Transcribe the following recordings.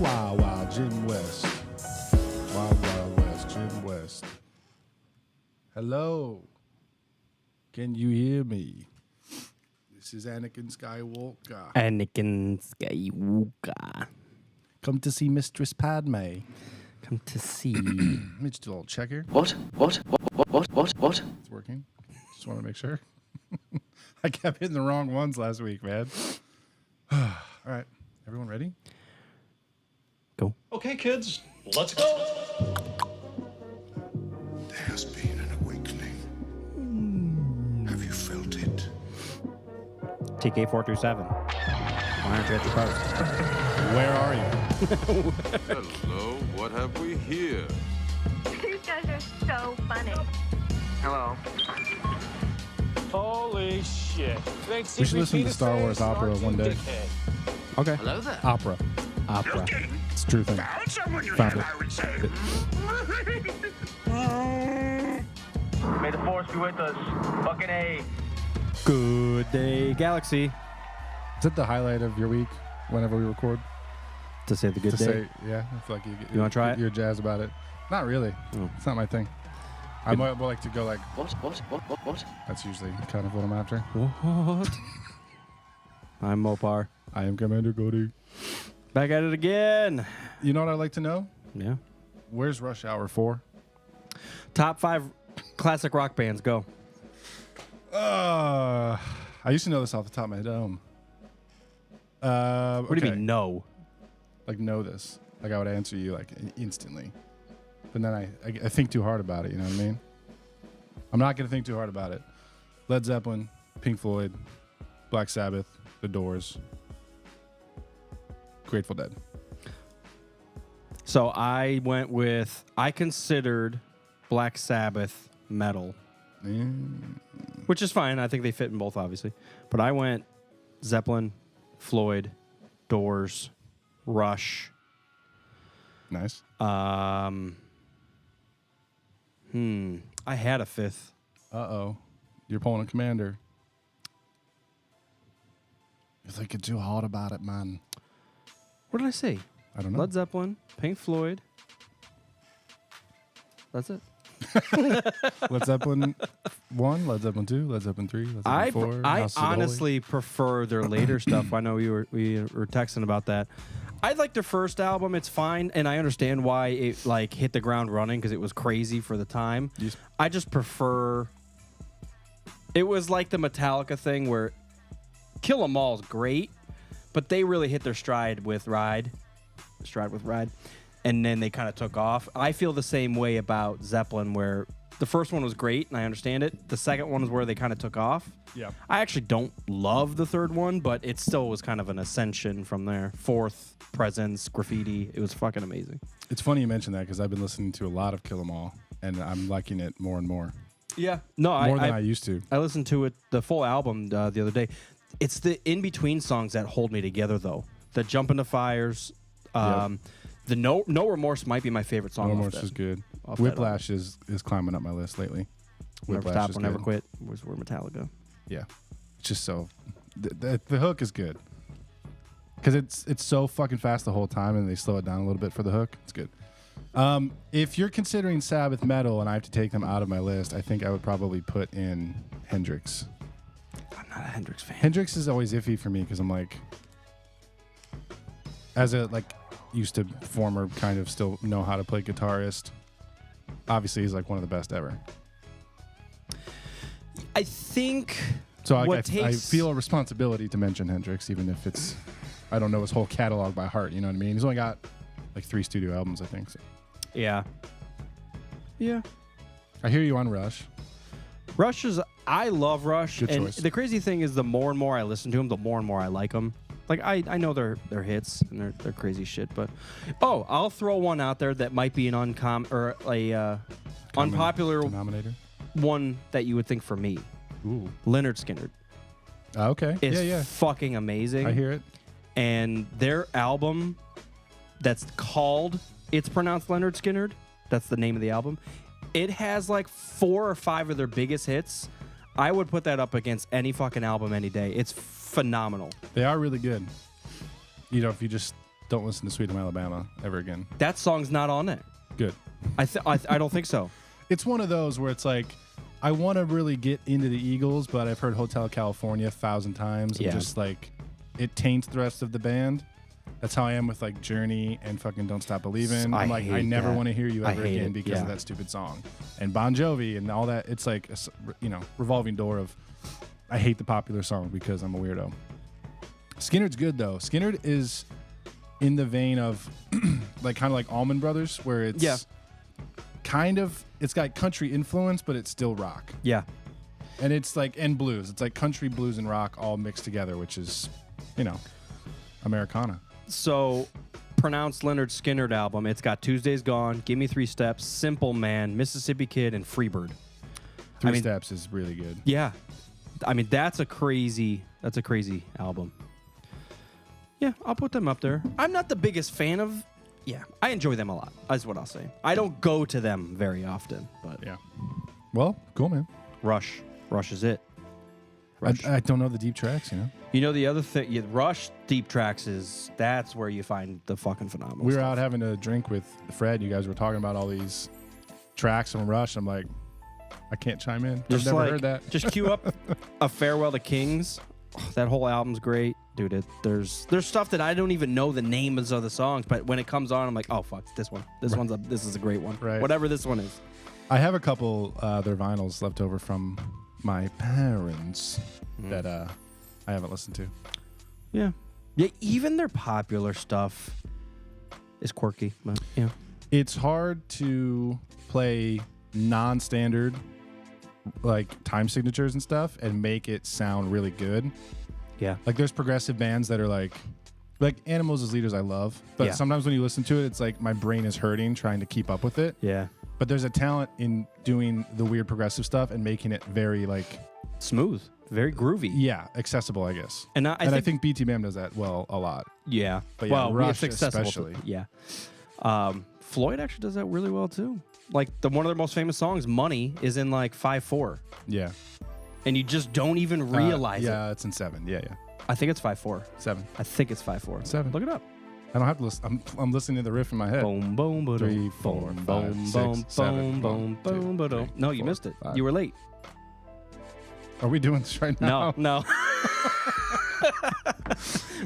Wild Wild Jim West. Wild Wild West Jim West. Hello. Can you hear me? This is Anakin Skywalker. Anakin Skywalker. Come to see Mistress Padme. Come to see. Let me just do a little checker. What? It's working. Just want to make sure. I kept hitting the wrong ones last week, man. All right. Everyone ready? Go. Okay, kids, let's go. There has been an awakening. Have you felt it? TK 427. Why aren't you at the post? Where are you? Hello, what have we here? You guys are so funny. Hello. Holy shit. Thanks, We should listen to Star Wars opera one day. Okay. Hello there. Opera. Opera. It's a true thing. Found someone you Found have, it. I would say. May the force be with us. Fucking A. Good day, Galaxy. Is that the highlight of your week whenever we record? To say the good to day. say, yeah, I feel like You wanna try it? You're jazzed about it. Not really. Oh. It's not my thing. I might like to go like, What? that's usually kind of what I'm after. What? I'm Mopar. I am Commander Cody. Back at it again. You know what I'd like to know? Yeah. Where's Rush Hour 4? Top 5 classic rock bands. Go. I used to know this off the top of my dome. What do you mean, no? Like, know this. Like, I would answer you, like, instantly. But then I think too hard about it, you know what I mean? I'm not going to think too hard about it. Led Zeppelin, Pink Floyd, Black Sabbath, The Doors, Grateful Dead. So I considered Black Sabbath metal, which is fine. I think they fit in both, obviously. But I went Zeppelin, Floyd, Doors, Rush. Nice. I had a fifth. Uh-oh. You're pulling a Commander. You're thinking too hard about it, man. What did I say? I don't know. Led Zeppelin, Pink Floyd. That's it. Led Zeppelin 1, Led Zeppelin 2, Led Zeppelin 3, Led Zeppelin 4. I House of the Holy. honestly prefer their later stuff. I know we were texting about that. I like their first album. It's fine, and I understand why it like hit the ground running because it was crazy for the time. Yes. I just prefer. It was like the Metallica thing where Kill 'Em All is great, but they really hit their stride with Ride, and then they kind of took off. I feel the same way about Zeppelin, where the first one was great, and I understand it. The second one is where they kind of took off. Yeah. I actually don't love the third one, but it still was kind of an ascension from there. Fourth, Presence, Graffiti. It was fucking amazing. It's funny you mention that because I've been listening to a lot of Kill 'Em All, and I'm liking it more and more. Yeah. No, More than I used to. I listened to it, the full album, the other day. It's the in-between songs that hold me together, though. The Jump into Fires, the No Remorse might be my favorite song. No off Remorse that- is good. off that Whiplash is climbing up my list lately. Never Whiplash Stop is or Never good. Quit. We're Metallica. Yeah. It's just so... The hook is good. Because it's so fucking fast the whole time, and they slow it down a little bit for the hook. It's good. If you're considering Sabbath metal and I have to take them out of my list, I think I would probably put in Hendrix. I'm not a Hendrix fan. Hendrix is always iffy for me because I'm like... As a, like, used to former kind of still know how to play guitarist, obviously he's like one of the best ever. I think... So I takes- feel a responsibility to mention Hendrix, even if it's... I don't know his whole catalog by heart, you know what I mean? He's only got like 3 studio albums, I think. So. Yeah. Yeah. I hear you on Rush. Rush is... I love Rush. Good and choice. the crazy thing is the more and more I listen to them, the more and more I like them. Like, I know they're hits and they're crazy shit, but... Oh, I'll throw one out there that might be an unpopular Denominator. one that you would think for me. Ooh. Leonard Skinner. Okay. Is Yeah. fucking amazing. I hear it. And their album that's called... It's pronounced Leonard Skinner. That's the name of the album. It has like 4 or 5 of their biggest hits. I would put that up against any fucking album any day. It's phenomenal. They are really good. You know, if you just don't listen to Sweet Home Alabama ever again. That song's not on it. Good. I don't think so. It's one of those where it's like, I want to really get into the Eagles, but I've heard Hotel California 1,000 times. Yeah. And just like, it taints the rest of the band. That's how I am with like Journey and fucking Don't Stop Believin'. I'm like, I never want to hear you ever again because of that stupid song. And Bon Jovi and all that. It's like, revolving door of, I hate the popular song because I'm a weirdo. Skynyrd's good though. Skynyrd's is in the vein of like kind of like Allman Brothers, where it's kind of, it's got country influence, but it's still rock. Yeah. And it's like, and blues. It's like country, blues, and rock all mixed together, which is, Americana. So, pronounced Leonard Skinner album. It's got Tuesday's Gone, Give Me 3 Steps, Simple Man, Mississippi Kid, and Freebird. Three Steps is really good. Yeah. I mean, that's a crazy album. Yeah, I'll put them up there. I'm not the biggest fan of, I enjoy them a lot. That's what I'll say. I don't go to them very often, but yeah. Well, cool, man. Rush is it. Rush. I don't know the deep tracks, You know the other thing, Rush deep tracks that's where you find the fucking phenomenal We were stuff. out having a drink with Fred. You guys were talking about all these tracks from Rush. I'm like, I can't chime in. I've never heard that. Just cue up A Farewell to Kings. Oh, that whole album's great. Dude, there's stuff that I don't even know the names of the songs, but when it comes on, I'm like, oh, fuck, this one. This is a great one. Right. Whatever this one is. I have a couple their vinyls left over from my parents that I haven't listened to. Yeah. Yeah, even their popular stuff is quirky, but yeah. It's hard to play non-standard like time signatures and stuff and make it sound really good. Yeah. Like there's progressive bands that are like Animals as Leaders I love, but sometimes when you listen to it, it's like my brain is hurting trying to keep up with it. Yeah. But there's a talent in doing the weird progressive stuff and making it very like smooth, very groovy. Yeah, accessible, I guess. And I think BTBAM does that well a lot. Yeah. But yeah, Rush it's accessible especially. Floyd actually does that really well too. Like one of their most famous songs, Money, is in like 5/4. Yeah. And you just don't even realize it. Yeah, it's in 7. Yeah. I think it's 5/4. 7. I think it's 5/4. 7. Look it up. I don't have to listen. I'm listening to the riff in my head. Boom, boom, boom, 3, 4, boom, 5, boom, 6, boom, 7, boom, 1, 2, boom, boom. 3, No, you 4, missed it. 5. You were late. Are we doing this right now? No.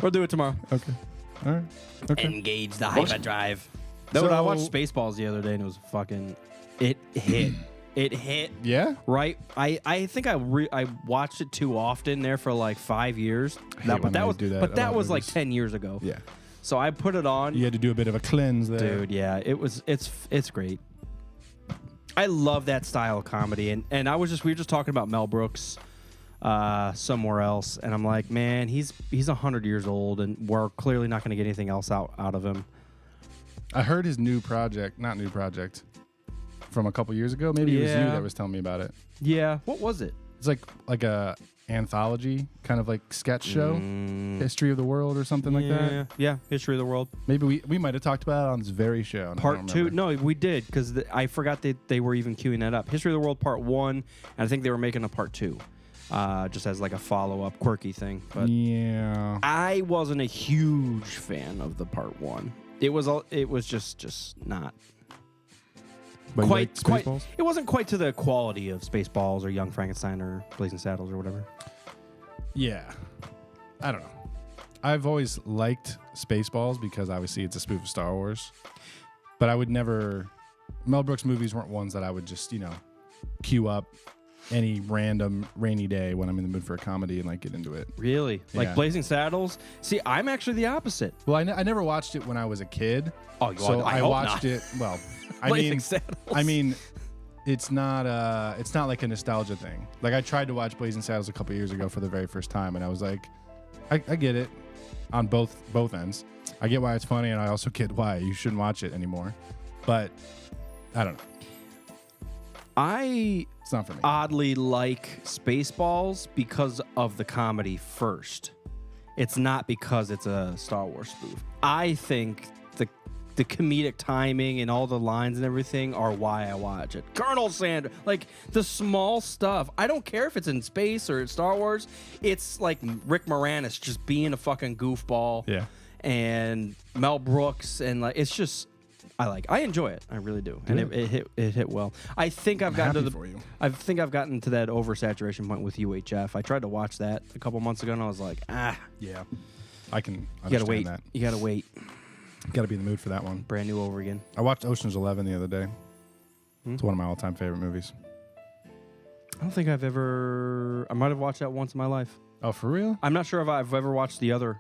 We'll do it tomorrow. Okay. All right. Okay. Engage the hyperdrive. No, I watched Spaceballs the other day and it was fucking. It hit. It hit. Yeah. Right. I think I watched it too often there for like 5 years. But that was like 10 years ago. Yeah. So I put it on. You had to do a bit of a cleanse there. Dude, yeah. It's great. I love that style of comedy, and we were just talking about Mel Brooks somewhere else, and I'm like, man, he's 100 years old, and we're clearly not going to get anything else out of him. I heard his not new project, from a couple years ago. Maybe it was you that was telling me about it. Yeah. What was it? It's like a anthology kind of like sketch show, History of the World or something like that. Yeah, History of the World. Maybe we might have talked about it on this very show. Part 2. No, we did because I forgot that they were even queuing that up. History of the World Part 1, and I think they were making a Part 2, just as like a follow-up quirky thing. But yeah, I wasn't a huge fan of the Part 1. It was just not. But quite. Spaceballs? It wasn't quite to the quality of Spaceballs or Young Frankenstein or Blazing Saddles or whatever. Yeah, I don't know. I've always liked Spaceballs because obviously it's a spoof of Star Wars. But I would never. Mel Brooks movies weren't ones that I would just queue up any random rainy day when I'm in the mood for a comedy and like get into it. Really? Like Yeah. Blazing Saddles? See, I'm actually the opposite. Well, I never watched it when I was a kid. Oh, so I I hope watched not. it. Well, Blazing Saddles. I mean, it's not like a nostalgia thing. Like I tried to watch Blazing Saddles a couple years ago for the very first time, and I was like, I get it on both ends. I get why it's funny, and I also get why you shouldn't watch it anymore. But I don't know. It's not for me. Oddly like Spaceballs because of the comedy first. It's not because it's a Star Wars spoof. I think the comedic timing and all the lines and everything are why I watch it. Colonel Sanders, like the small stuff. I don't care if it's in space or it's Star Wars. It's like Rick Moranis just being a fucking goofball. Yeah. and Mel Brooks, and like it's just I enjoy it. I really do, and it hit well. I think I've gotten to the I think I've gotten to that oversaturation point with UHF. I tried to watch that a couple months ago, and I was like, yeah, I can you gotta wait. that. You gotta wait. Got to be in the mood for that one. Brand new over again. I watched Ocean's 11 the other day. It's one of my all-time favorite movies. I don't think I've ever. I might have watched that once in my life. Oh, for real? I'm not sure if I've ever watched the other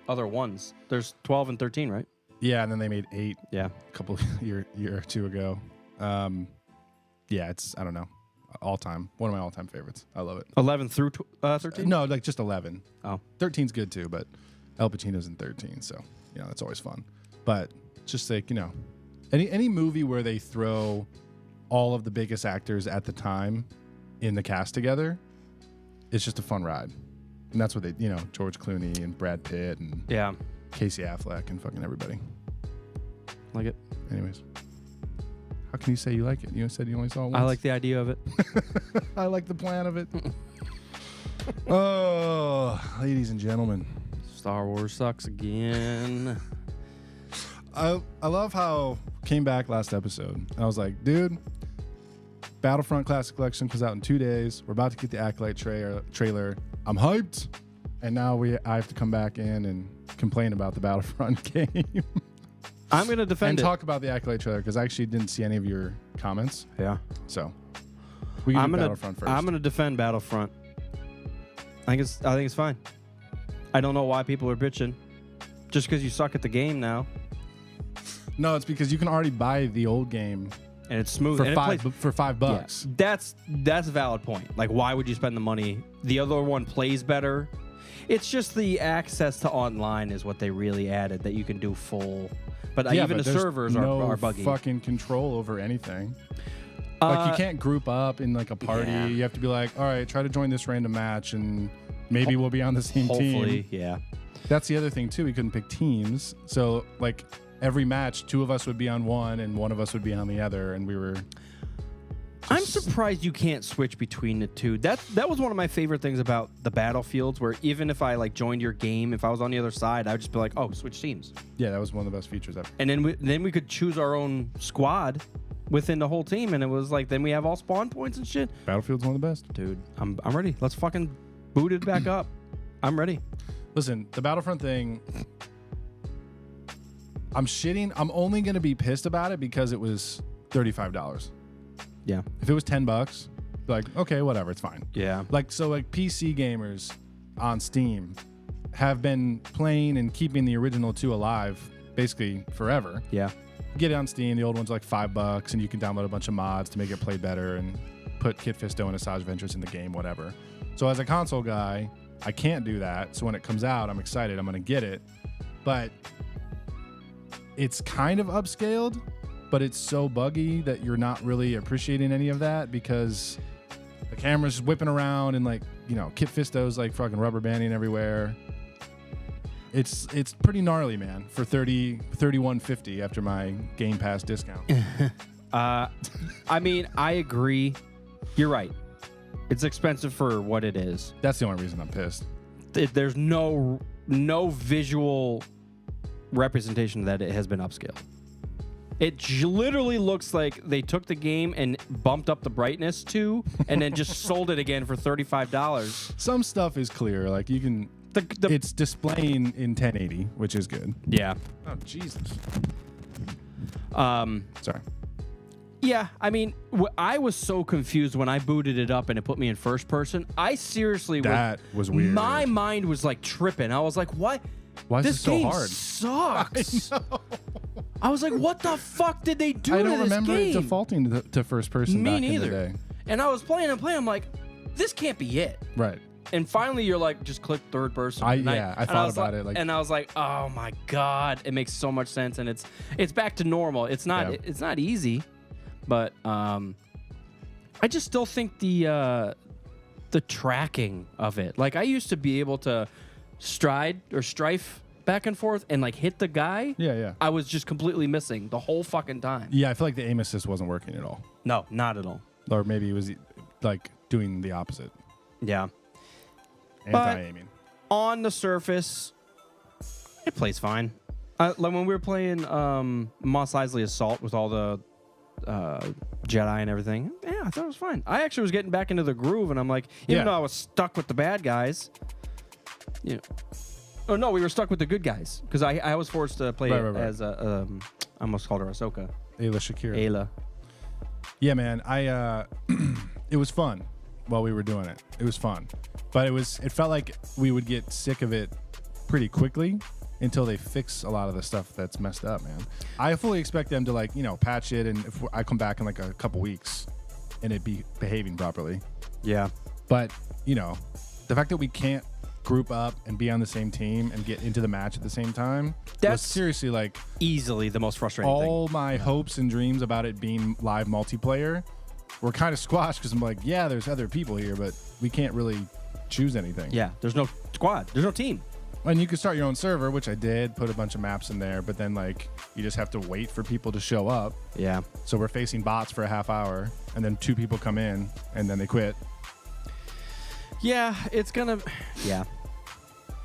ones. There's 12 and 13, right? Yeah, and then they made 8. Yeah, a couple year or two ago. Yeah, it's I don't know, all time one of my all-time favorites. I love it. 11 through 13. No, like just 11. Oh, 13's good too, but Al Pacino's in 13, so that's always fun. But just like any movie where they throw all of the biggest actors at the time in the cast together, it's just a fun ride. And that's what they, George Clooney and Brad Pitt and Casey Affleck and fucking everybody. Like it. Anyways, how can you say you like it? You said you only saw it once. I like the idea of it. I like the plan of it. Oh, ladies and gentlemen, Star Wars sucks again. I love how came back last episode and I was like, dude, Battlefront Classic Collection comes out in 2 days. We're about to get the Acolyte trailer. I'm hyped. And now I have to come back in and complain about the Battlefront game. I'm going to defend and talk about the Acolyte trailer because I actually didn't see any of your comments. Yeah. So we can do Battlefront first. I'm going to defend Battlefront. I think it's fine. I don't know why people are bitching. Just because you suck at the game now. No, it's because you can already buy the old game and it's smooth for and $5. Yeah, that's a valid point. Like, why would you spend the money? The other one plays better. It's just the access to online is what they really added that you can do full. But even the servers are buggy. Fucking control over anything. Like you can't group up in like a party. Yeah. You have to be like, all right, try to join this random match and maybe we'll be on the same Hopefully, team. yeah. That's the other thing too. We couldn't pick teams. So like every match, 2 of us would be on one and 1 of us would be on the other, and we were. I'm surprised you can't switch between the two. That was one of my favorite things about the Battlefields, where even if I like joined your game, if I was on the other side, I would just be like, oh, switch teams. Yeah, that was one of the best features ever. And then we could choose our own squad within the whole team, and it was like then we have all spawn points and shit. Battlefield's one of the best. Dude, I'm ready. Let's fucking boot it back up. I'm ready. Listen, the Battlefront thing, I'm shitting. I'm only going to be pissed about it because it was $35. Yeah. If it was $10, like, okay, whatever, it's fine. Yeah. Like, so like PC gamers on Steam have been playing and keeping the original 2 alive basically forever. Yeah. Get it on Steam. The old one's like $5 and you can download a bunch of mods to make it play better and put Kit Fisto and Asajj Ventress in the game, whatever. So as a console guy, I can't do that. So when it comes out, I'm excited. I'm going to get it. But it's kind of upscaled, but it's so buggy that you're not really appreciating any of that because the camera's whipping around and like, Kit Fisto's like fucking rubber banding everywhere. It's pretty gnarly, man, for $31.50 after my Game Pass discount. I mean, I agree. You're right. It's expensive for what it is. That's the only reason I'm pissed. There's no visual representation that it has been upscaled. It literally looks like they took the game and bumped up the brightness and then just sold it again for $35. Some stuff is clear. Like you can, it's displaying in 1080, which is good. Yeah. Oh, Jesus. Sorry. Yeah, I mean, I was so confused when I booted it up and it put me in first person. I seriously was weird. My mind was like tripping. I was like, what? Why is this so game hard? Sucks. I was like, what the fuck did they do to this game? I don't remember it defaulting to first person Me back neither. in the day. And I was playing. I'm like, this can't be it. Right. And finally, you're like, just click third person. I thought about it. And I was like, oh my god, it makes so much sense, and it's back to normal. It's not it's not easy, but I just still think the tracking of it. Like I used to be able to stride or strife back and forth and like hit the guy. Yeah. I was just completely missing the whole fucking time. Yeah, I feel like the aim assist wasn't working at all. No, not at all. Or maybe it was like doing the opposite. Yeah. Anti-aiming. On the surface, It plays fine. Like when we were playing Mos Eisley Assault with all the Jedi and everything, yeah, I thought it was fine. I actually was getting back into the groove, and I'm like, even though I was stuck with the bad guys, you know. Oh no, we were stuck with the good guys because I was forced to play as I almost called her Ahsoka. Ayla Shakira. Ayla. Yeah, man. It was fun while we were doing it. It was fun, but it felt like we would get sick of it pretty quickly until they fix a lot of the stuff that's messed up, man. I fully expect them to patch it, and if I come back in like a couple weeks and it be behaving properly. Yeah. But the fact that we can't group up and be on the same team and get into the match at the same time, was seriously like easily the most frustrating thing. All my hopes and dreams about it being live multiplayer were kind of squashed because I'm like, yeah, there's other people here, but we can't really choose anything. Yeah, there's no squad. There's no team. And you can start your own server, which I did, put a bunch of maps in there, but then you just have to wait for people to show up. Yeah. So we're facing bots for a half hour, and then 2 people come in, and then they quit. Yeah, it's gonna... Yeah.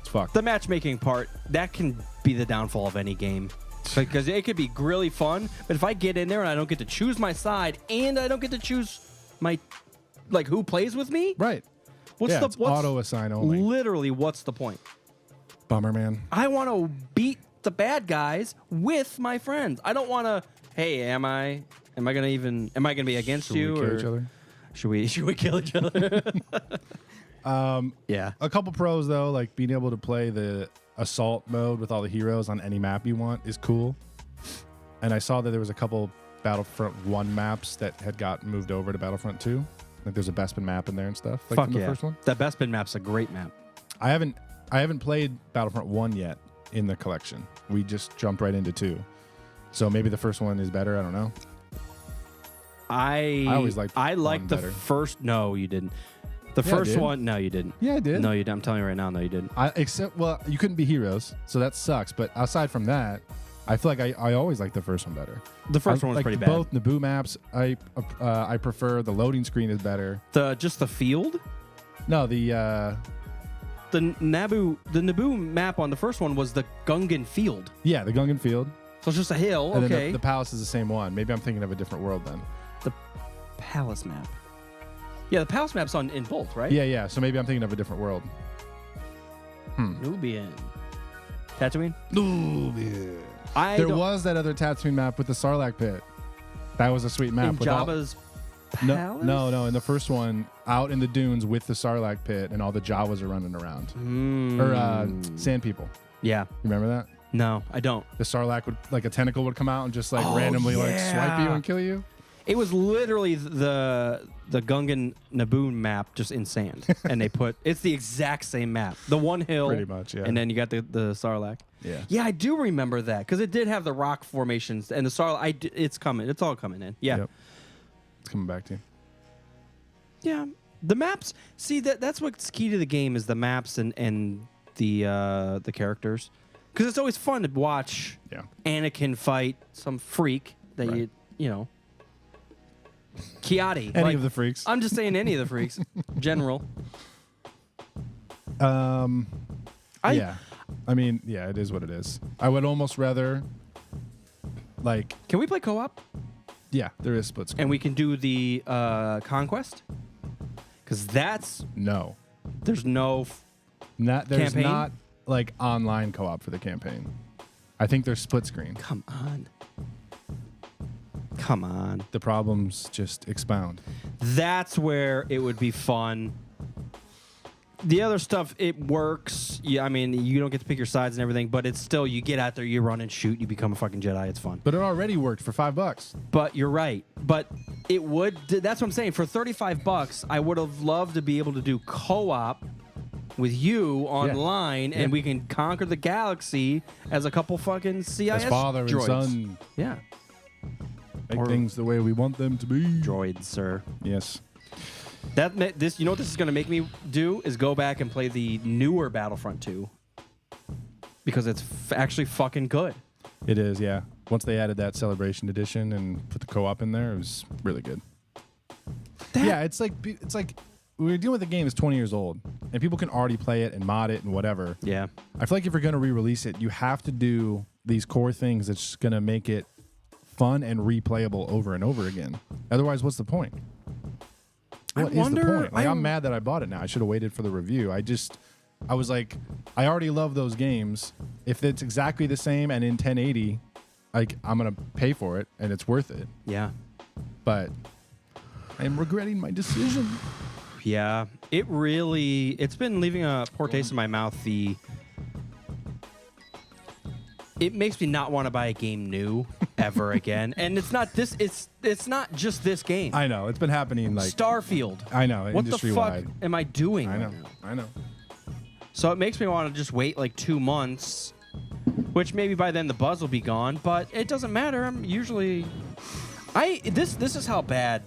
It's fucked. The matchmaking part, that can be the downfall of any game. Because it could be really fun, but if I get in there and I don't get to choose my side, and I don't get to choose my... who plays with me? Right. What's it's auto-assign only. Literally, what's the point? Bummer, man. I want to beat the bad guys with my friends. I don't want to. Hey, am I gonna be against you? Should we kill each other? Should we kill each other? Yeah. A couple pros though, like being able to play the assault mode with all the heroes on any map you want is cool. And I saw that there was a couple Battlefront 1 maps that had gotten moved over to Battlefront 2. Like there's a Bespin map in there and stuff. Like Fuck from the yeah. first one. That Bespin map's a great map. I haven't played Battlefront 1 yet in the collection. We just jumped right into 2. So maybe the first one is better. I don't know. I always liked the better. first. No, you didn't. The Yeah, I first did. one. No, you didn't. Yeah, I did. No, you didn't. I'm telling you right now. No, you didn't. You couldn't be heroes, so that sucks. But aside from that, I feel like I always liked the first one better. The first one was pretty bad. Both Naboo maps, I prefer. The loading screen is better. Just the field. No, the Naboo map on the first one was the Gungan Field. Yeah, the Gungan Field. So it's just a hill. And Okay. then the palace is the same one. Maybe I'm thinking of a different world then. The palace map. Yeah, the palace map's in both, right? Yeah. So maybe I'm thinking of a different world. Nubian. Tatooine? Nubian. There was that other Tatooine map with the Sarlacc pit. That was a sweet map. In with Jabba's palace? No. In the first one, out in the dunes with the Sarlacc pit, and all the Jawas are running around. Or sand people. Yeah. You remember that? No, I don't. The Sarlacc would, a tentacle would come out and just randomly swipe you and kill you. It was literally the Gungan Naboo map just in sand. And it's the exact same map. The one hill. Pretty much, yeah. And then you got the Sarlacc. Yeah. Yeah, I do remember that because it did have the rock formations and the Sarlacc. It's coming. It's all coming in. Yeah. Yep. It's coming back to you. Yeah. The maps. See, that's what's key to the game is the maps and the characters. Because it's always fun to watch Anakin fight some freak that you know. Kiadi. Any of the freaks. I'm just saying any of the freaks. General. Yeah. I mean, yeah, it is what it is. I would almost rather, Can we play co-op? Yeah, there is split screen. And we can do the Conquest? Because No. There's no... There's campaign? not, online co-op for the campaign. I think there's split screen. Come on. The problems just expound. That's where it would be fun. The other stuff, it works. Yeah, I mean, you don't get to pick your sides and everything, but it's still, you get out there, you run and shoot, you become a fucking Jedi. It's fun. But it already worked for $5. But you're right. But it would, that's what I'm saying. For $35, I would have loved to be able to do co-op with you online, and we can conquer the galaxy as a couple fucking CIS As father droids. and son. Yeah. Make things the way we want them to be. Droids, sir. Yes. You know what this is going to make me do is go back and play the newer Battlefront 2 because it's actually fucking good. It is, yeah. Once they added that Celebration Edition and put the co-op in there, it was really good. It's like we're dealing with a game that's 20 years old, and people can already play it and mod it and whatever. Yeah. I feel like if you're going to re-release it, you have to do these core things that's going to make it fun and replayable over and over again. Otherwise, what's the point? What is the point? Like, I'm mad that I bought it now. I should have waited for the review. I was like, I already love those games. If it's exactly the same and in 1080, like, I'm going to pay for it and it's worth it. Yeah. But I am regretting my decision. Yeah. It's been leaving a poor taste in my mouth. It makes me not want to buy a game new ever again. And it's not just this game. I know. It's been happening like Starfield. I know. What the fuck industry-wide. am I doing? I know. right now? I know. So it makes me want to just wait like 2 months, which maybe by then the buzz will be gone, but it doesn't matter. I'm usually this is how bad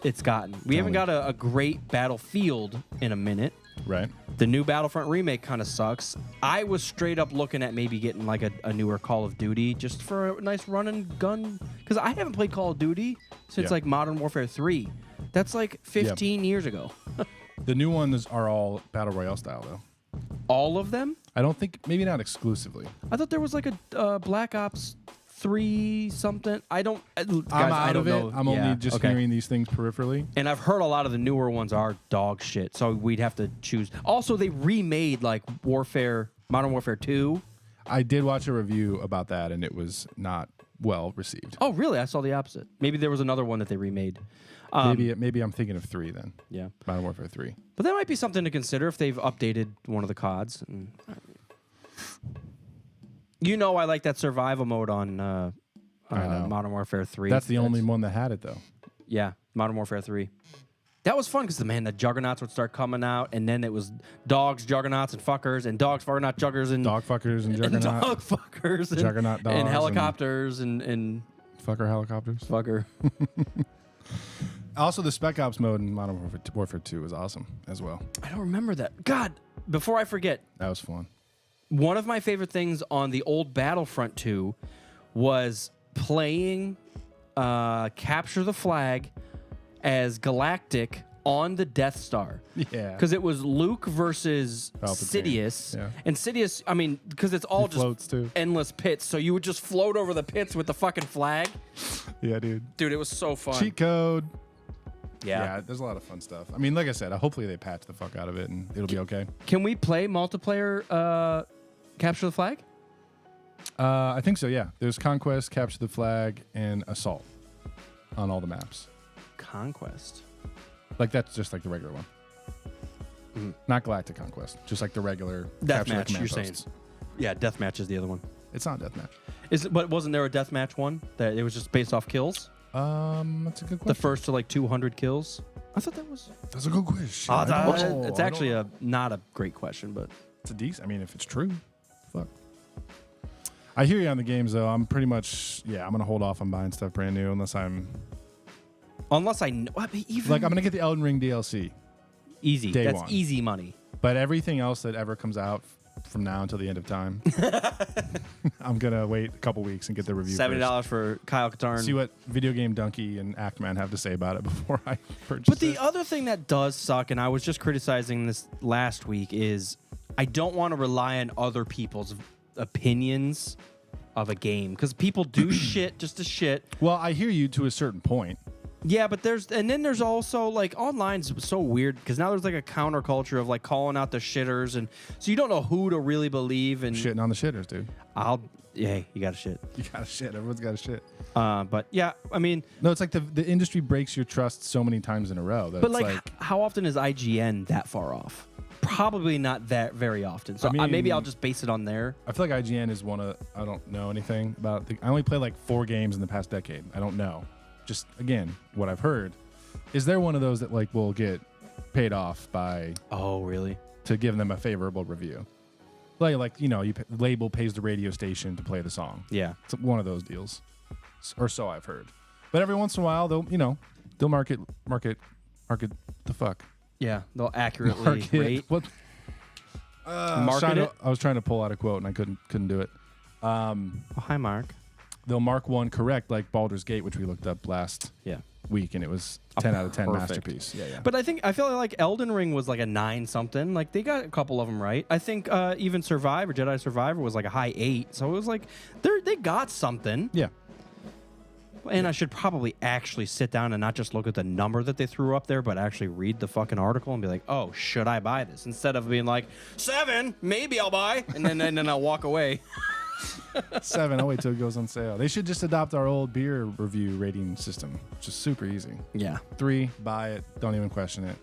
it's gotten. We haven't got a great Battlefield in a minute. Right. The new Battlefront remake kind of sucks. I was straight up looking at maybe getting like a newer Call of Duty just for a nice run and gun, because I haven't played Call of Duty since like Modern Warfare 3. That's like 15 years ago. The new ones are all Battle Royale style, though. All of them? I don't think, maybe not exclusively. I thought there was like a Black Ops 3 something. I don't. Guys, I'm out I don't of it. know. I'm only just hearing these things peripherally. And I've heard a lot of the newer ones are dog shit, so we'd have to choose. Also, they remade like Modern Warfare 2. I did watch a review about that, and it was not well received. Oh, really? I saw the opposite. Maybe there was another one that they remade. Maybe I'm thinking of 3 then. Yeah. Modern Warfare 3. But that might be something to consider if they've updated one of the CODs. I like that survival mode on Modern Warfare 3. That's the only one that had it, though. Yeah, Modern Warfare 3. That was fun because the juggernauts would start coming out, and then it was dogs, juggernauts, and fuckers, and dogs, fucker, juggers, and Dog fuckers and juggernaut. and dog fuckers, and Juggernaut dogs and helicopters, and fucker helicopters. fucker. Also, the Spec Ops mode in Modern Warfare 2 was awesome as well. I don't remember that. God, before I forget, That was fun. one of my favorite things on the old Battlefront 2 was playing Capture the Flag as Galactic on the Death Star. Yeah. Because it was Luke versus Palpatine. Sidious. Yeah. And Sidious, I mean, because it's all floats, just too. endless pits. So you would just float over the pits with the fucking flag. Yeah, dude. Dude, it was so fun. Cheat code. Yeah. There's a lot of fun stuff. I mean, like I said, hopefully they patch the fuck out of it and it'll be okay. Can we play multiplayer Capture the Flag? I think so, yeah. There's Conquest, Capture the Flag, and Assault on all the maps. Conquest. Like, that's just like the regular one. Not Galactic Conquest, just like the regular Capture the Deathmatch, Command you're saying. posts. Yeah, Deathmatch is the other one. It's not Deathmatch. But wasn't there a Deathmatch one that it was just based off kills? That's a good question. The first to like 200 kills? I thought that was... That's a good question. it's actually not a great question, but... It's a decent. I mean, if it's true, fuck. I hear you on the games, though. I'm pretty much, I'm going to hold off on buying stuff brand new unless I know. Even... Like, I'm going to get the Elden Ring DLC. Easy. Day That's one. easy money. But everything else that ever comes out from now until the end of time, I'm going to wait a couple weeks and get the review $70 for Kyle Katarn. See what Video Game Donkey and Actman have to say about it before I purchase But the it. other thing that does suck, and I was just criticizing this last week, is I don't want to rely on other people's opinions of a game because people do shit just to shit. Well, I hear you to a certain point. Yeah, but there's also like online's so weird because now there's like a counterculture of like calling out the shitters, and so you don't know who to really believe. And Shitting on the shitters, dude. Hey, you got to shit. You got to shit. Everyone's got to shit. But yeah, I mean, No, it's like the industry breaks your trust so many times in a row. That but it's like, how often is IGN that far off? Probably not that very often. So I mean, maybe I'll just base it on there. I feel like IGN is I don't know anything about. I only played like 4 games in the past decade. I don't know. Just, again, what I've heard. Is there one of those that like will get paid off by... Oh, really? To give them a favorable review? Like the label pays the radio station to play the song. Yeah. It's one of those deals. Or so I've heard. But every once in a while, they'll market the fuck. Yeah, they'll accurately rate. What? Market it? I was trying to pull out a quote and I couldn't do it. Oh, hi, Mark. They'll mark one correct, like Baldur's Gate, which we looked up last week, and it was 10 out of 10 perfect masterpiece. Yeah. But I feel like Elden Ring was like a 9 something. Like they got a couple of them right. I think even Jedi Survivor was like a high 8. So it was like they got something. Yeah. And I should probably actually sit down and not just look at the number that they threw up there, but actually read the fucking article and be like, oh, should I buy this? Instead of being like, 7, maybe I'll buy, and then I'll walk away. 7, I'll wait till it goes on sale. They should just adopt our old beer review rating system, which is super easy. Yeah. 3, buy it. Don't even question it.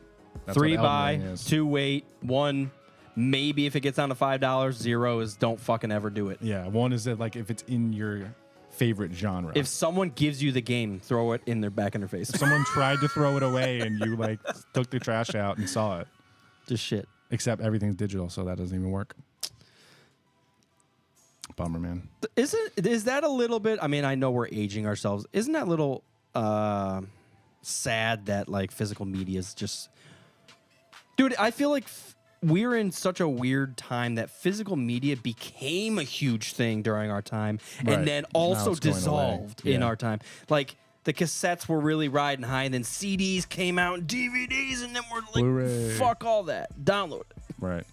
That's 3, what Elden buy. Ring is. 2, wait. 1, maybe if it gets down to $5. 0 is don't fucking ever do it. Yeah. 1 is that like if it's in your favorite genre. If someone gives you the game, throw it back in their face. If someone tried to throw it away and you like took the trash out and saw it. Just shit. Except everything's digital, so that doesn't even work. Bummer, man. Is that a little bit? I mean, I know we're aging ourselves. Isn't that a little sad that like physical media is just, dude? I feel like we're in such a weird time that physical media became a huge thing during our time, Right. and then Now also it's going dissolved away. in Yeah. our time. Like the cassettes were really riding high, and then CDs came out, and DVDs, and then we're like, Blu-ray. fuck all that, download it. Right.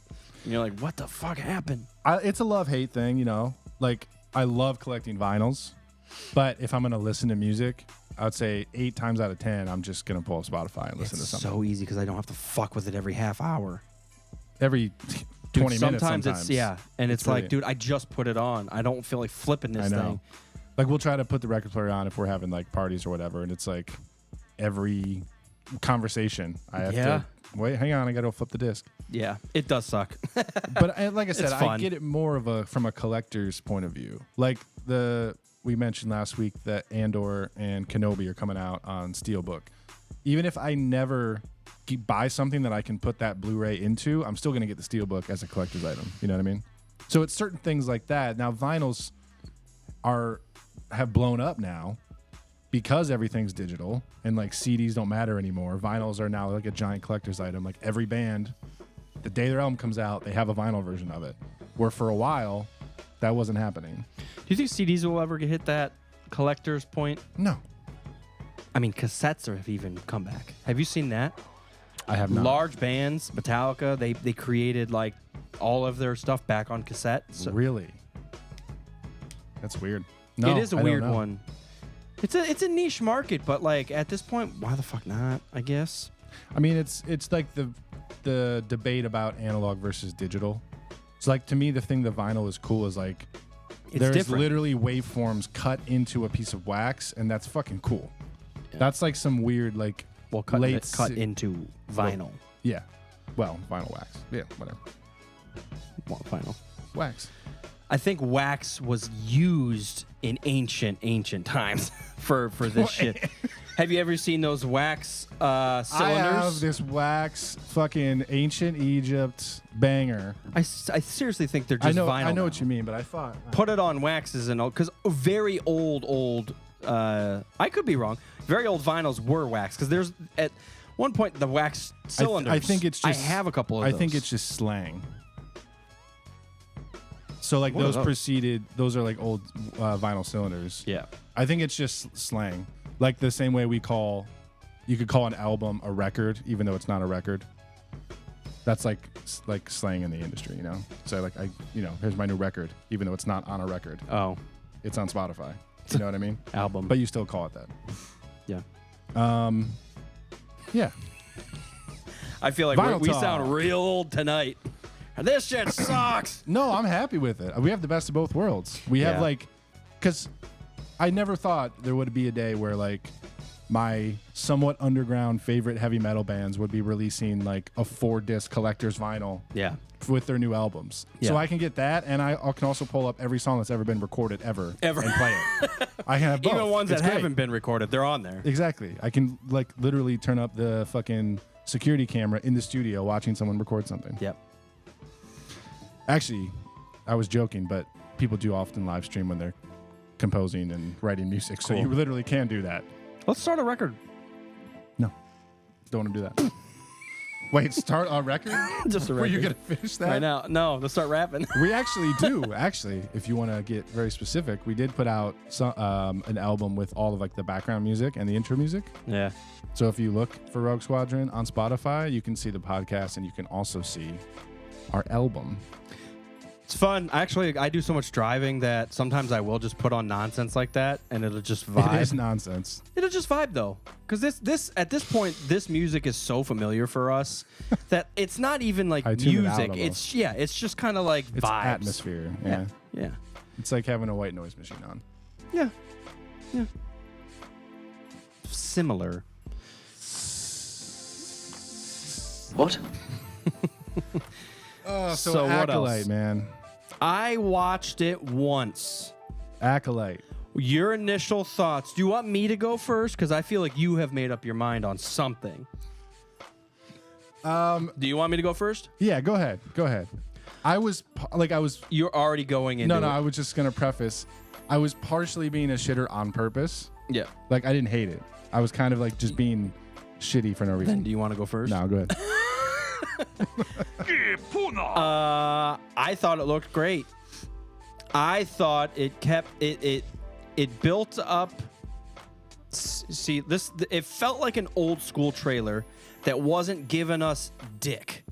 And you're like, what the fuck happened? It's a love-hate thing, you know. Like, I love collecting vinyls, but if I'm going to listen to music, I would say 8 times out of 10, I'm just going to pull up Spotify and listen to something. So easy because I don't have to fuck with it every half hour. Every Dude, 20 minutes sometimes. it's and it's like, brilliant. dude, I just put it on. I don't feel like flipping this I know. thing. Like, we'll try to put the record player on if we're having, like, parties or whatever, and it's like every conversation, I have to, wait, hang on, I got to flip the disc. Yeah, it does suck. But like I said, It's I fun. get it more of from a collector's point of view. Like we mentioned last week that Andor and Kenobi are coming out on Steelbook. Even if I never buy something that I can put that Blu-ray into, I'm still going to get the Steelbook as a collector's item. You know what I mean? So it's certain things like that. Now vinyls have blown up now because everything's digital and like CDs don't matter anymore. Vinyls are now like a giant collector's item. Like every band, the day their album comes out, they have a vinyl version of it. Where for a while, that wasn't happening. Do you think CDs will ever hit that collector's point? No, I mean, cassettes have even come back. Have you seen that? I have not. Large bands, Metallica, they created like all of their stuff back on cassette. So Really? That's weird. No, it is a I don't weird know. one. It's a niche market, but like at this point, why the fuck not? I guess. I mean, it's like the debate about analog versus digital. It's like, to me, the thing that vinyl is cool is like there's different. literally waveforms cut into a piece of wax, and that's fucking cool. That's like some weird like cut late into vinyl. Yeah. Well, vinyl wax. Yeah, whatever. Well, vinyl. Wax. I think wax was used in ancient times for this shit. Have you ever seen those wax cylinders? I have this wax fucking ancient Egypt banger. I seriously think they're just vinyl. I know now. what you mean, but I thought Put it on waxes and all, because very old. I could be wrong. Very old vinyls were wax because there's at one point the wax cylinders. I think it's just. I have a couple of I those. think it's just slang. So like What are those those? preceded, those are like old vinyl cylinders. Yeah. I think it's just slang, like the same way you could call an album a record, even though it's not a record. That's like slang in the industry, you know. So like here's my new record, even though it's not on a record. Oh, It's on Spotify. You know what I mean? album. But you still call it that. yeah. Yeah. I feel like Vinyl we talk. sound real old tonight. This shit sucks. No, I'm happy with it. We have the best of both worlds. We have Yeah. because I never thought there would be a day where like my somewhat underground favorite heavy metal bands would be releasing like a 4-disc collector's vinyl Yeah. with their new albums. So Yeah. I can get that, and I can also pull up every song that's ever been recorded ever and play it. I can have both. Even ones It's that great. haven't been recorded, they're on there. Exactly. I can like literally turn up the fucking security camera in the studio watching someone record something. Yep. Actually, I was joking, but people do often live stream when they're composing and writing music. So Cool. you literally can do that. Let's start a record. No, don't want to do that. Wait, start on record? Just a Were you record. gonna finish that? Right now, no, let's start rapping. We actually do. Actually, if you want to get very specific, we did put out an album with all of like the background music and the intro music. Yeah. So if you look for Rogue Squadron on Spotify, you can see the podcast and you can also see our album. It's fun. Actually, I do so much driving that sometimes I will just put on nonsense like that, and it'll just vibe. It is nonsense. It'll just vibe though, because this at this point, this music is so familiar for us that it's not even like I tune it out music. almost. It's just kind of like It's vibes. atmosphere. Yeah. Yeah. It's like having a white noise machine on. Yeah. Yeah. Similar. What? Oh, So what Acolyte, else? man. I watched it once. Acolyte. Your initial thoughts. Do you want me to go first? Because I feel like you have made up your mind on something. Do you want me to go first? Yeah, go ahead. Go ahead. I was You're already going into no, it. I was just gonna preface. I was partially being a shitter on purpose. Yeah. Like I didn't hate it. I was kind of like just being shitty for no reason. Then do you want to go first? No, go ahead. I thought it looked great. I thought it kept it built up. See, this it felt like an old school trailer that wasn't giving us dick.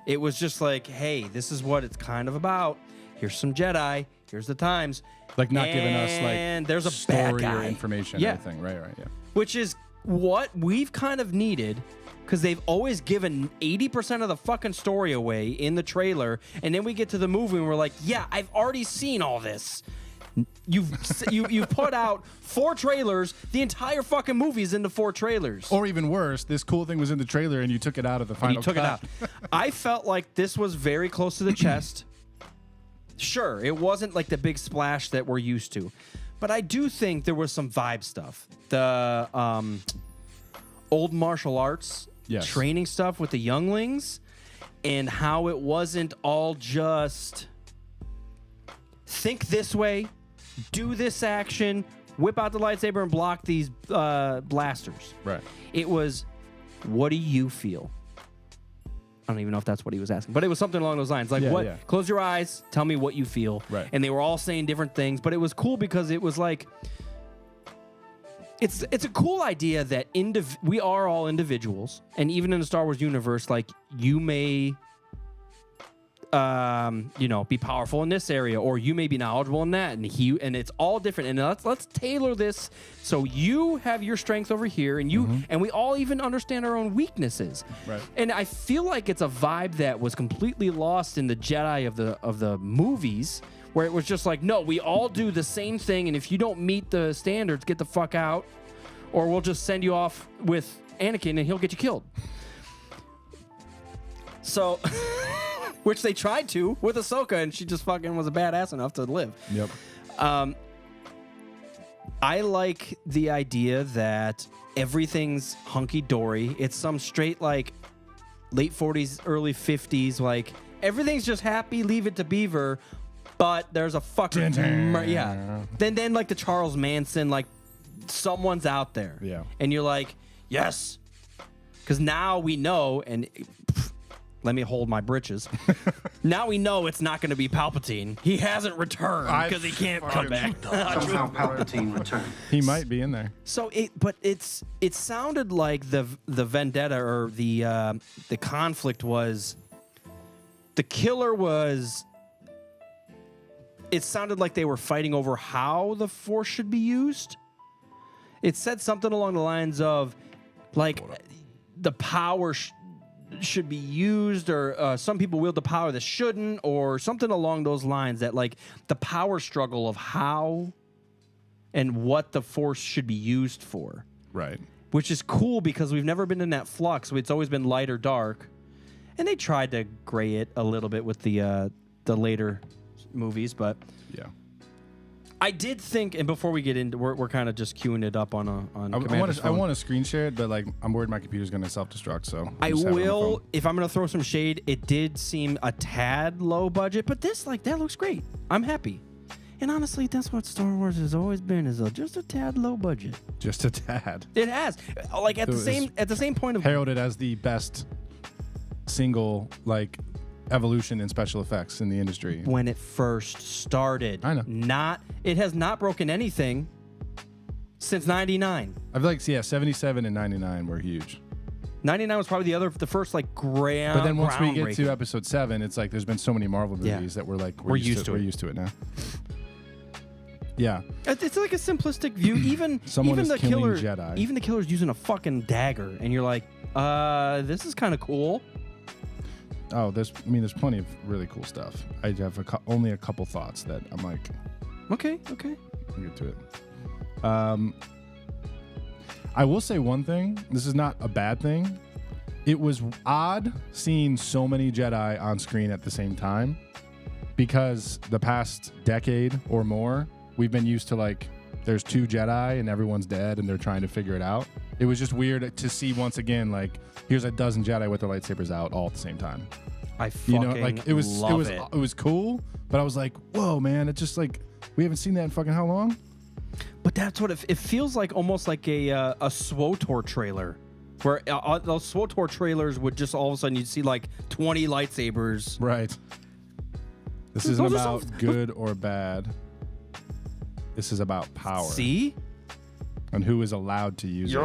It was just like, hey, this is what it's kind of about. Here's some Jedi. Here's the times. Like not giving us And like there's a story bad guy. or information. Yeah. Or anything. Right. Yeah. Which is what we've kind of needed, because they've always given 80% of the fucking story away in the trailer, and then we get to the movie and we're like, yeah, I've already seen all this. You've put out 4 trailers. The entire fucking movie is into 4 trailers. Or even worse, this cool thing was in the trailer and you took it out of the final. You took it out. I felt like this was very close to the chest. Sure, it wasn't like the big splash that we're used to, but I do think there was some vibe stuff. The old martial arts Yes. training stuff with the younglings, and how it wasn't all just think this way, do this action, whip out the lightsaber and block these blasters. Right. It was, what do you feel? I don't even know if that's what he was asking, but it was something along those lines. Like, Yeah, what? yeah. Close your eyes, tell me what you feel. Right. And they were all saying different things, but it was cool because it was like, it's a cool idea that we are all individuals, and even in the Star Wars universe, like you may, be powerful in this area, or you may be knowledgeable in that, and it's all different. And let's tailor this so you have your strength over here, and and we all even understand our own weaknesses. Right. And I feel like it's a vibe that was completely lost in the Jedi of the movies, where it was just like, no, we all do the same thing, and if you don't meet the standards, get the fuck out, or we'll just send you off with Anakin and he'll get you killed. So, which they tried to with Ahsoka, and she just fucking was a badass enough to live. Yep. I like the idea that everything's hunky-dory. It's some straight, like, late 40s, early 50s, like, everything's just happy, leave it to Beaver, but there's a fucking... Then, like, the Charles Manson, like, someone's out there. Yeah. And you're like, yes. Because now we know, and... let me hold my britches. Now we know it's not going to be Palpatine. He hasn't returned because he can't come back. Somehow Palpatine returned. He might be in there. So it sounded like the vendetta or the conflict was, the killer was. It sounded like they were fighting over how the Force should be used. It said something along the lines of, like, the power should be used, or some people wield the power that shouldn't, or something along those lines, that, like, the power struggle of how and what the Force should be used for. Right. Which is cool because we've never been in that flux. It's always been light or dark. And they tried to gray it a little bit with the later movies, but Yeah. I did think, and before we get into, we're kind of just queuing it up on Commander's I phone. want to screen share it, but like I'm worried my computer's going to self-destruct. So I just have it on the will, phone. if I'm going to throw some shade, it did seem a tad low budget, but this, like, that looks great. I'm happy. And honestly, that's what Star Wars has always been, is just a tad low budget. Just a tad. It has. Like, at the same point of Heralded as the best single like evolution in special effects in the industry. When it first started. I know. It has not broken anything since 99. I feel like 77 and 99 were huge. 99 was probably the first like ground. But then once we get to groundbreaking. episode 7, it's like there's been so many Marvel Yeah. movies that we're like We're used to We're it. used to it now. Yeah. It's like a simplistic view. Even Someone even is the killing killer, Jedi. even the killer's using a fucking dagger, and you're like, this is kind of cool. Oh, there's plenty of really cool stuff. I have only a couple thoughts that I'm like, Okay. I'll get to it. I will say one thing. This is not a bad thing. It was odd seeing so many Jedi on screen at the same time, because the past decade or more, we've been used to like, there's 2 Jedi and everyone's dead and they're trying to figure it out. It was just weird to see once again, like, here's a dozen Jedi with their lightsabers out all at the same time. I fucking Like it was cool, but I was like, whoa, man! It's just like we haven't seen that in fucking how long? But that's what it feels like, almost like a SWTOR trailer, where those SWTOR trailers would just all of a sudden you'd see like 20 lightsabers. Right. This isn't about good or bad. This is about power. See? And who is allowed to use it.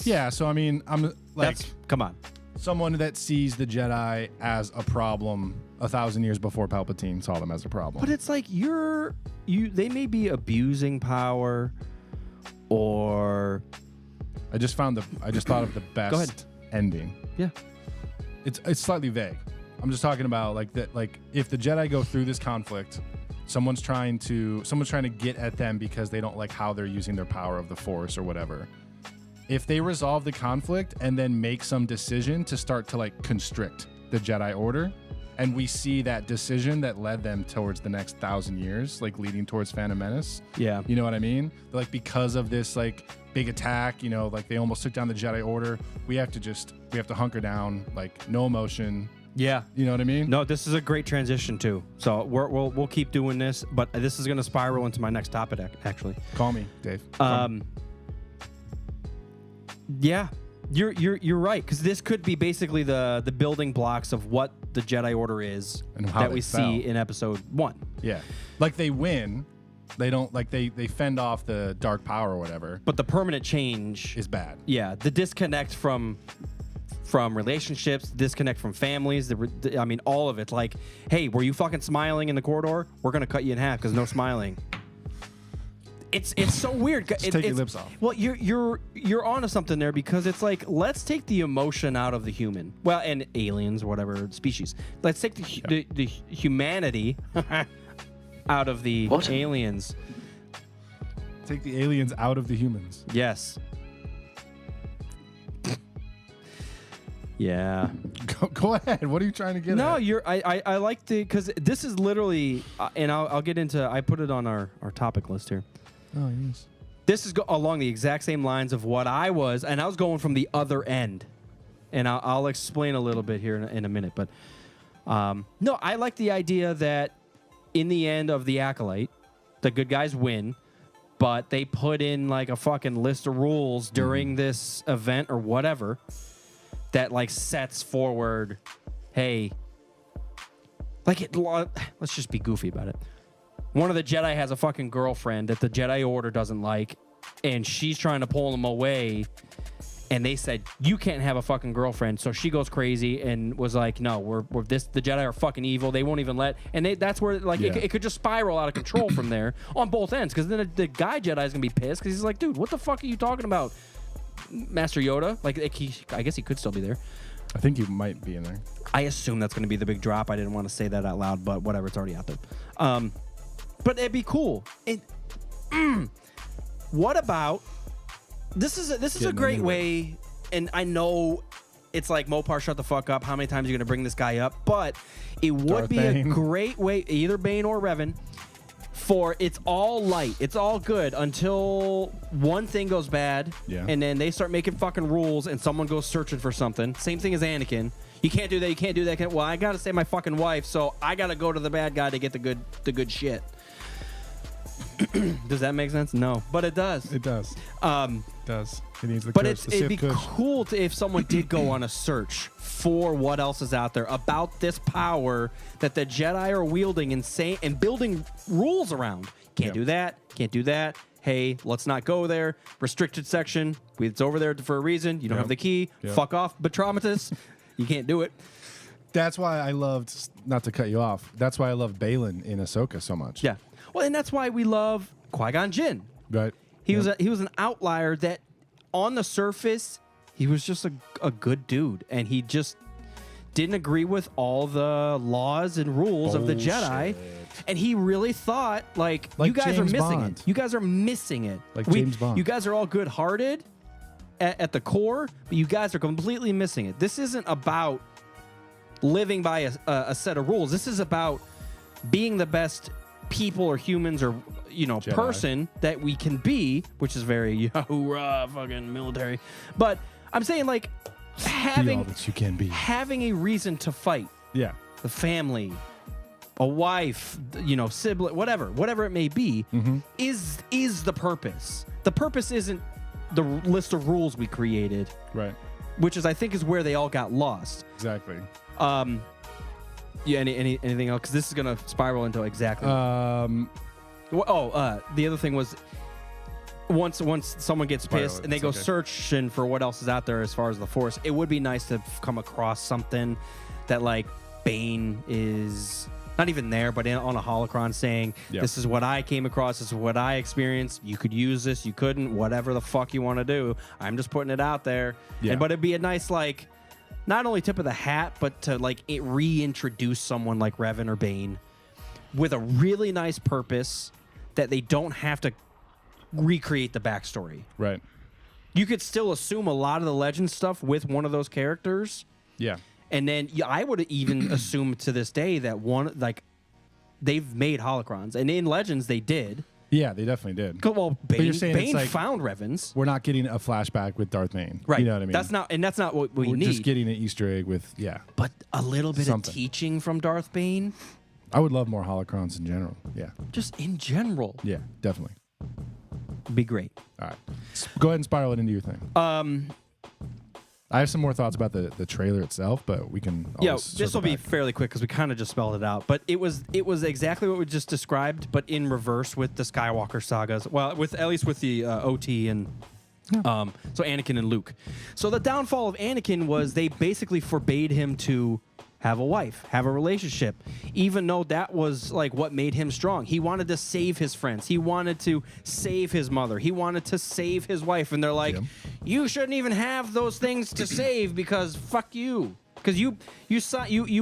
Yeah, so I mean, I'm like, come on. Someone that sees the Jedi as a problem 1,000 years before Palpatine saw them as a problem. But it's like they may be abusing power, or I just thought of the best Go ahead. ending. Yeah. It's slightly vague. I'm just talking about like that, like if the Jedi go through this conflict, someone's trying to get at them because they don't like how they're using their power of the Force or whatever. If they resolve the conflict and then make some decision to start to like constrict the Jedi Order, and we see that decision that led them towards the next 1,000 years, like leading towards Phantom Menace. Yeah. You know what I mean? Like because of this like big attack, you know, like they almost took down the Jedi Order. We have to hunker down, like no emotion. Yeah. You know what I mean? No, this is a great transition too. So we'll keep doing this, but this is going to spiral into my next topic actually. Call me, Dave. Yeah, you're right, because this could be basically the building blocks of what the Jedi Order is And how that they we fell. see in episode 1. Yeah. Like they win. They don't like they fend off the dark power or whatever. But the permanent change Is bad. Yeah, the disconnect from relationships, disconnect from families, I mean all of it. Like, hey, were you fucking smiling in the corridor? We're gonna cut you in half because no smiling. It's so weird. Just take your lips off. Well, you're onto something there, because it's like, let's take the emotion out of the human. Well, and aliens, whatever species. Let's take the humanity out of the aliens. Take the aliens out of the humans. Yes. Yeah. Go ahead. What are you trying to get No, at? I like because this is literally, and I'll get into, I put it on our topic list here. Oh, yes. This is along the exact same lines of what I was, and I was going from the other end. And I'll explain a little bit here in a minute. But no, I like the idea that in the end of the Acolyte, the good guys win, but they put in like a fucking list of rules during this event or whatever that like sets forward, hey, like let's just be goofy about it. One of the Jedi has a fucking girlfriend that the Jedi Order doesn't like, and she's trying to pull him away. And they said, you can't have a fucking girlfriend. So she goes crazy and was like, no, the Jedi are fucking evil. They won't even let. And that's where like it could just spiral out of control from there on both ends. Because then the guy Jedi is gonna be pissed because he's like, dude, what the fuck are you talking about, Master Yoda? Like I guess he could still be there. I think you might be in there. I assume that's gonna be the big drop. I didn't want to say that out loud, but whatever, it's already out there. But it'd be cool. What about this? Is a great way, and I know it's like Mopar, shut the fuck up. How many times are you gonna bring this guy up? But it would Darth be Bane. a great way, either Bane or Revan, for it's all light, it's all good until one thing goes bad, and then they start making fucking rules, and someone goes searching for something. Same thing as Anakin. You can't do that. You can't do that. Well, I gotta save my fucking wife, so I gotta go to the bad guy to get the good shit. Does that make sense? No, but it does. It does. It does. It needs the But kush, the it'd Sith be kush. cool if someone did go on a search for what else is out there about this power that the Jedi are wielding and building rules around. Can't do that. Can't do that. Hey, let's not go there. Restricted section. It's over there for a reason. You don't have the key. Fuck off, Betramatus. You can't do it. That's why I loved, not to cut you off, that's why I loved Balin in Ahsoka so much. Yeah. Well, and that's why we love Qui-Gon Jinn. Right. He was an outlier that on the surface, he was just a good dude. And he just didn't agree with all the laws and rules of the Jedi. And he really thought, like you guys James are missing Bond. it. You guys are missing it. Like James Bond. You guys are all good-hearted at the core, but you guys are completely missing it. This isn't about living by a set of rules. This is about being the best people or humans or Jedi. person that we can be, which is very hoorah fucking military. But I'm saying like Be all having that you can be. having a reason to fight, Yeah. the family, a wife, sibling, whatever it may be, is the purpose. The purpose isn't the list of rules we created, Right. which I think is where they all got lost. Exactly. Yeah. Anything else? Because this is gonna spiral into exactly. The other thing was once someone gets Spiral, pissed and they it's go okay. searching for what else is out there as far as the Force, it would be nice to come across something that like Bane is not even there, but on a holocron saying, this is what I came across, this is what I experienced. You could use this, you couldn't, whatever the fuck you want to do. I'm just putting it out there. Yeah. But it'd be a nice like not only tip of the hat, but to like reintroduce someone like Revan or Bane with a really nice purpose that they don't have to recreate the backstory. Right. You could still assume a lot of the legend stuff with one of those characters. Yeah. And then I would even assume to this day that they've made holocrons. And in Legends, they did. Yeah, they definitely did. Well, you're saying it's Bane like- found Revans. We're not getting a flashback with Darth Bane. Right. You know what I mean? That's not what we We're need. just getting an Easter egg with, But a little bit Something. of teaching from Darth Bane, I would love more holocrons in general. Yeah. just in general, Yeah, definitely. would be great. All right. Go ahead and spiral it into your thing. I have some more thoughts about the trailer itself, but we can Yeah, always this will circle be back. fairly quick because we kind of just spelled it out. But it was exactly what we just described, but in reverse with the Skywalker sagas. Well, at least with the OT and so Anakin and Luke. So the downfall of Anakin was they basically forbade him to have a wife, have a relationship, even though that was like what made him strong. He wanted to save his friends. He wanted to save his mother. He wanted to save his wife. And they're like, you shouldn't even have those things to save because fuck you. Because you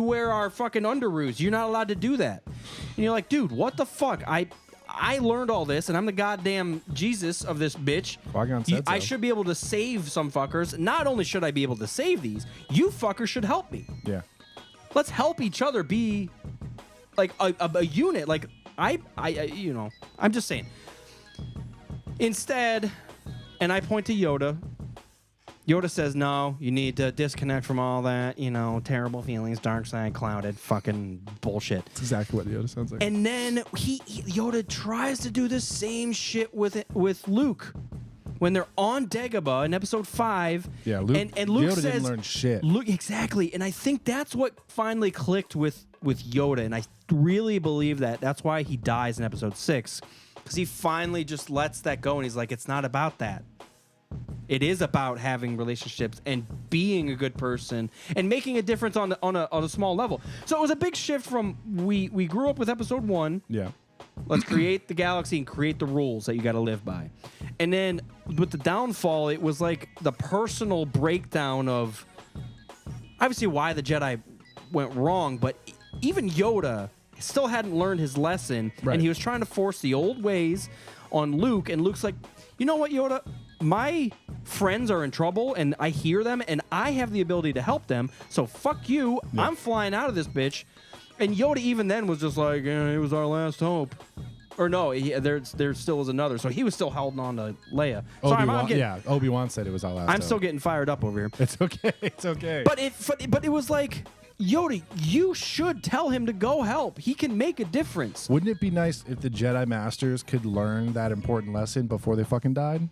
wear our fucking underoos. You're not allowed to do that. And you're like, dude, what the fuck? I learned all this, and I'm the goddamn Jesus of this bitch. Qui-Gon said I so. should be able to save some fuckers. Not only should I be able to save these, you fuckers should help me. Yeah. Let's help each other be like a unit. Like I'm just saying. Instead, and I point to Yoda. Yoda says, no, you need to disconnect from all that, terrible feelings, dark side, clouded, fucking bullshit. That's exactly what Yoda sounds like. And then Yoda tries to do the same shit with Luke. When they're on Dagobah in episode 5, Yeah, Luke- and Luke Yoda says, didn't learn shit. Luke, exactly, and I think that's what finally clicked with Yoda, and I really believe that's why he dies in episode 6, because he finally just lets that go, and he's like, it's not about that. It is about having relationships and being a good person and making a difference on a small level. So it was a big shift from we grew up with episode 1. Yeah. Let's create the galaxy and create the rules that you got to live by. And then with the downfall, it was like the personal breakdown of obviously why the Jedi went wrong, but even Yoda still hadn't learned his lesson, Right. and he was trying to force the old ways on Luke, and Luke's like, you know what, Yoda? My friends are in trouble, and I hear them, and I have the ability to help them, so fuck you. Yeah. I'm flying out of this bitch. And Yoda even then was just like, it was our last hope. Or no, there still was another. So he was still holding on to Leia. Sorry, Obi-Wan, Obi-Wan said it was our last I'm hope. still getting fired up over here. It's okay. It's okay. But it was like Yoda, you should tell him to go help. He can make a difference. Wouldn't it be nice if the Jedi Masters could learn that important lesson before they fucking died?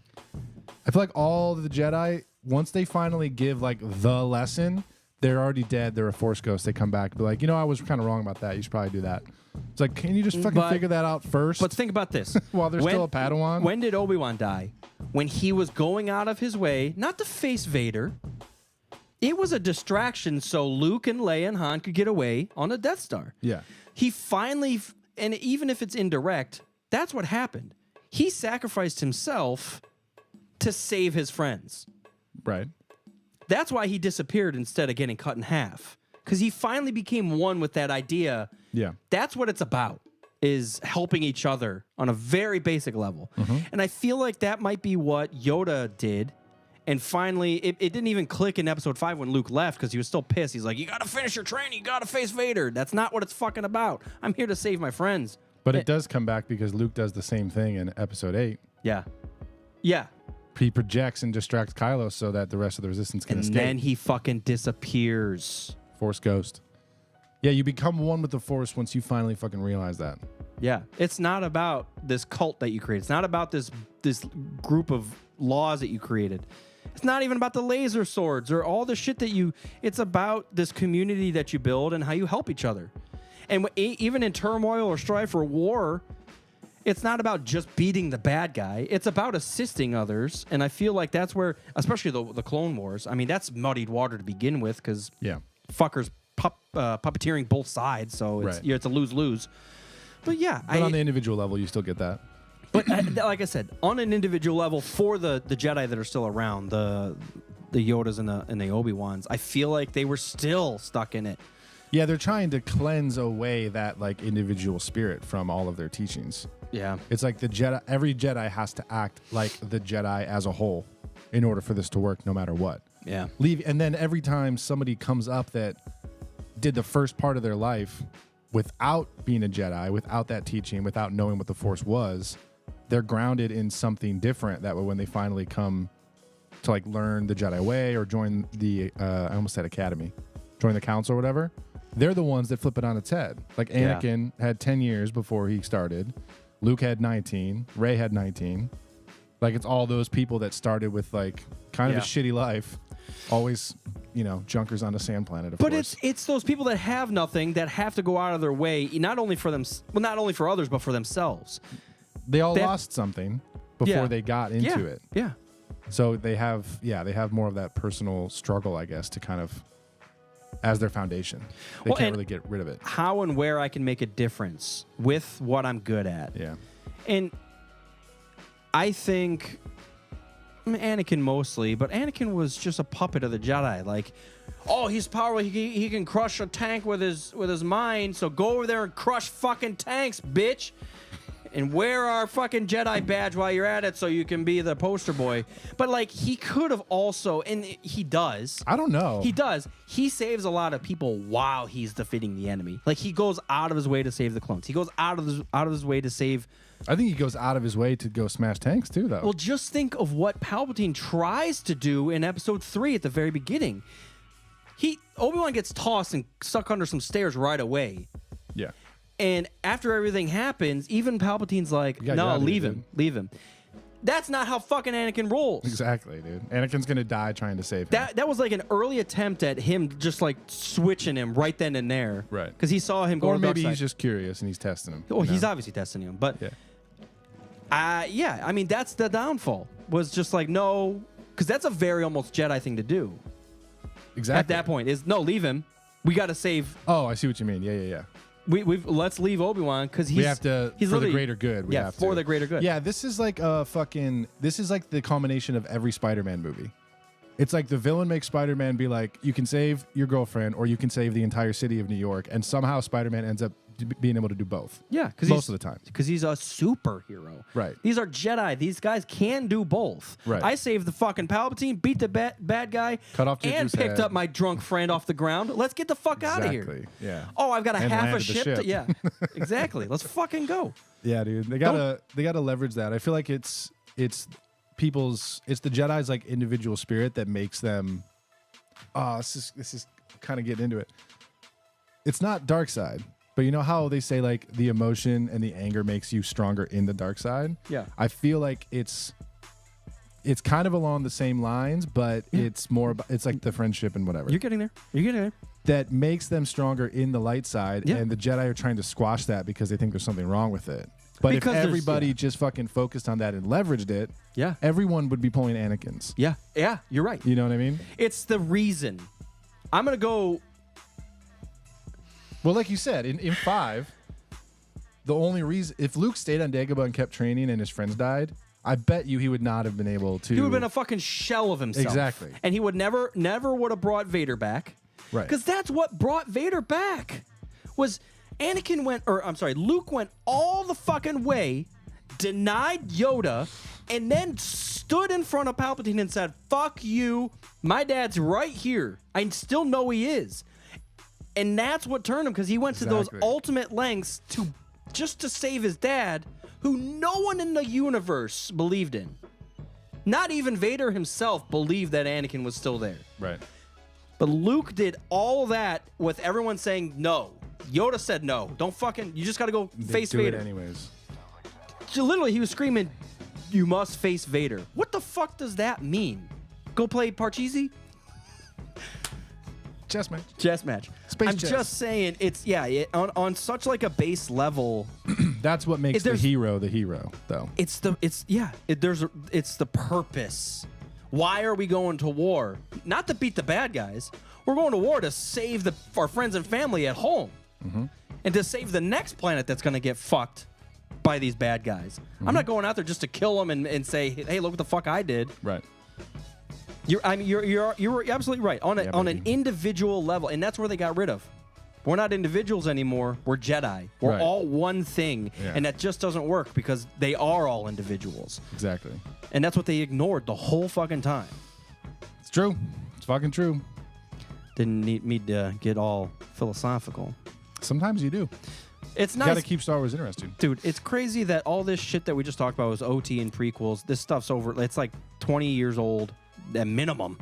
I feel like all the Jedi, once they finally give like the lesson, they're already dead. They're a Force ghost. They come back and be like, I was kind of wrong about that. You should probably do that. It's like, can you just fucking figure that out first? But think about this. While they're still a Padawan? When did Obi-Wan die? When he was going out of his way, not to face Vader. It was a distraction so Luke and Leia and Han could get away on the Death Star. Yeah. He finally, and even if it's indirect, that's what happened. He sacrificed himself to save his friends. Right. That's why he disappeared instead of getting cut in half. Because he finally became one with that idea. Yeah. That's what it's about, is helping each other on a very basic level. And I feel like that might be what Yoda did. And finally, it didn't even click in episode 5 when Luke left because he was still pissed. He's like, you got to finish your training. You got to face Vader. That's not what it's fucking about. I'm here to save my friends. But it does come back because Luke does the same thing in episode 8. Yeah. Yeah. He projects and distracts Kylo so that the rest of the Resistance can escape. And then he fucking disappears. Force ghost. Yeah, you become one with the Force once you finally fucking realize that. Yeah. It's not about this cult that you created. It's not about this group of laws that you created. It's not even about the laser swords or all the shit that it's about this community that you build and how you help each other. And even in turmoil or strife or war, it's not about just beating the bad guy. It's about assisting others. And I feel like that's where, especially the Clone Wars, I mean, that's muddied water to begin with because fuckers puppeteering both sides. So it's a lose-lose. But yeah. But on the individual level, you still get that. But like I said, on an individual level, for the Jedi that are still around, the Yodas and the Obi-Wans, I feel like they were still stuck in it. Yeah, they're trying to cleanse away that like individual spirit from all of their teachings. Yeah. It's like every Jedi has to act like the Jedi as a whole in order for this to work no matter what. Yeah. And then every time somebody comes up that did the first part of their life without being a Jedi, without that teaching, without knowing what the Force was, they're grounded in something different. That way, when they finally come to like learn the Jedi way or join the, I almost said academy, join the council or whatever, they're the ones that flip it on its head. Like Anakin had 10 years before he started. Luke had 19. Rey had 19. Like it's all those people that started with like kind of a shitty life. Always, junkers on a sand planet, of course. But it's those people that have nothing that have to go out of their way, not only for others, but for themselves. They all lost something before they got into it. Yeah. So they have more of that personal struggle, I guess, to kind of as their foundation. They can't really get rid of it. How and where I can make a difference with what I'm good at. Yeah. And I think Anakin mostly, but Anakin was just a puppet of the Jedi. Like, oh, he's powerful. He can crush a tank with his mind. So go over there and crush fucking tanks, bitch. And wear our fucking Jedi badge while you're at it so you can be the poster boy. But, like, he could have also, and he does. I don't know. He does. He saves a lot of people while he's defeating the enemy. Like, he goes out of his way to save the clones. He goes out of his way to save... I think he goes out of his way to go smash tanks, too, though. Well, just think of what Palpatine tries to do in Episode 3 at the very beginning. Obi-Wan gets tossed and stuck under some stairs right away. Yeah. And after everything happens, even Palpatine's like, no, leave him. That's not how fucking Anakin rolls. Exactly, dude. Anakin's going to die trying to save him. That was like an early attempt at him just like switching him right then and there. Right. Because he saw him go or to the dark maybe side. he's just curious and he's testing him. Well, he's obviously testing him. But, I mean, that's the downfall. Was just like, no, because that's a very almost Jedi thing to do. Exactly. At that point, is no, leave him. We got to save. Oh, I see what you mean. Yeah. Let's leave Obi-Wan because we have to for the greater good. We have for the greater good. Yeah, this is like the culmination of every Spider-Man movie. It's like the villain makes Spider-Man be like, you can save your girlfriend or you can save the entire city of New York, and somehow Spider-Man ends up being able to do both. Yeah, because most of the time, because he's a superhero. Right. These are Jedi. These guys can do both. Right. I saved the fucking Palpatine, beat the bad guy, cut off and Dooku's picked head. up my drunk friend off the ground. Let's get the fuck out of here. Exactly. Yeah. Oh, I've got And half a landed the ship. ship. Yeah. Exactly. Let's fucking go. Yeah, dude. They gotta leverage that. I feel like it's the Jedi's like individual spirit that makes them. This is kind of getting into it. It's not dark side, but you know how they say like the emotion and the anger makes you stronger in the dark side? Yeah. I feel like it's kind of along the same lines, but it's more about, it's like the friendship and whatever. You're getting there. You're getting there. That makes them stronger in the light side, Yeah. and the Jedi are trying to squash that because they think there's something wrong with it. But Because if there's- everybody just fucking focused on that and leveraged it, Yeah. everyone would be pulling Anakin's. Yeah. Yeah. You're right. You know what I mean? It's the reason. I'm going to go. Well, like you said, in 5, the only reason, if Luke stayed on Dagobah and kept training and his friends died, I bet you he would not have been able to. He would have been a fucking shell of himself. Exactly. And he would never would have brought Vader back. Right. Because that's what brought Vader back. Was Luke went all the fucking way, denied Yoda, and then stood in front of Palpatine and said, "Fuck you. My dad's right here. I still know he is." And that's what turned him, because he went to those Exactly. ultimate lengths just to save his dad, who no one in the universe believed in. Not even Vader himself believed that Anakin was still there. Right. But Luke did all that with everyone saying no. Yoda said no. Don't fucking. You just got to go face do Vader. it anyways. So literally, he was screaming, "You must face Vader." What the fuck does that mean? Go play Parcheesi? Chess match. Chess match. Space I'm chess. just saying, it's on such like a base level. That's what makes the there's- hero, though. It's the purpose. Why are we going to war? Not to beat the bad guys. We're going to war to save our friends and family at home, and to save the next planet that's going to get fucked by these bad guys. I'm not going out there just to kill them and say, "Hey, look what the fuck I did." Right. You're absolutely right on on an baby. individual level, and that's where they got rid of. We're not individuals anymore. We're Jedi. We're Right. all one thing, Yeah. and that just doesn't work because they are all individuals, Exactly. and that's what they ignored the whole fucking time. It's true. It's fucking true. Didn't need me to get all philosophical. Sometimes you do. It's You nice, got to keep Star Wars interesting. dude. It's crazy that all this shit that we just talked about was OT and prequels. This stuff's over. It's like 20 years old at minimum.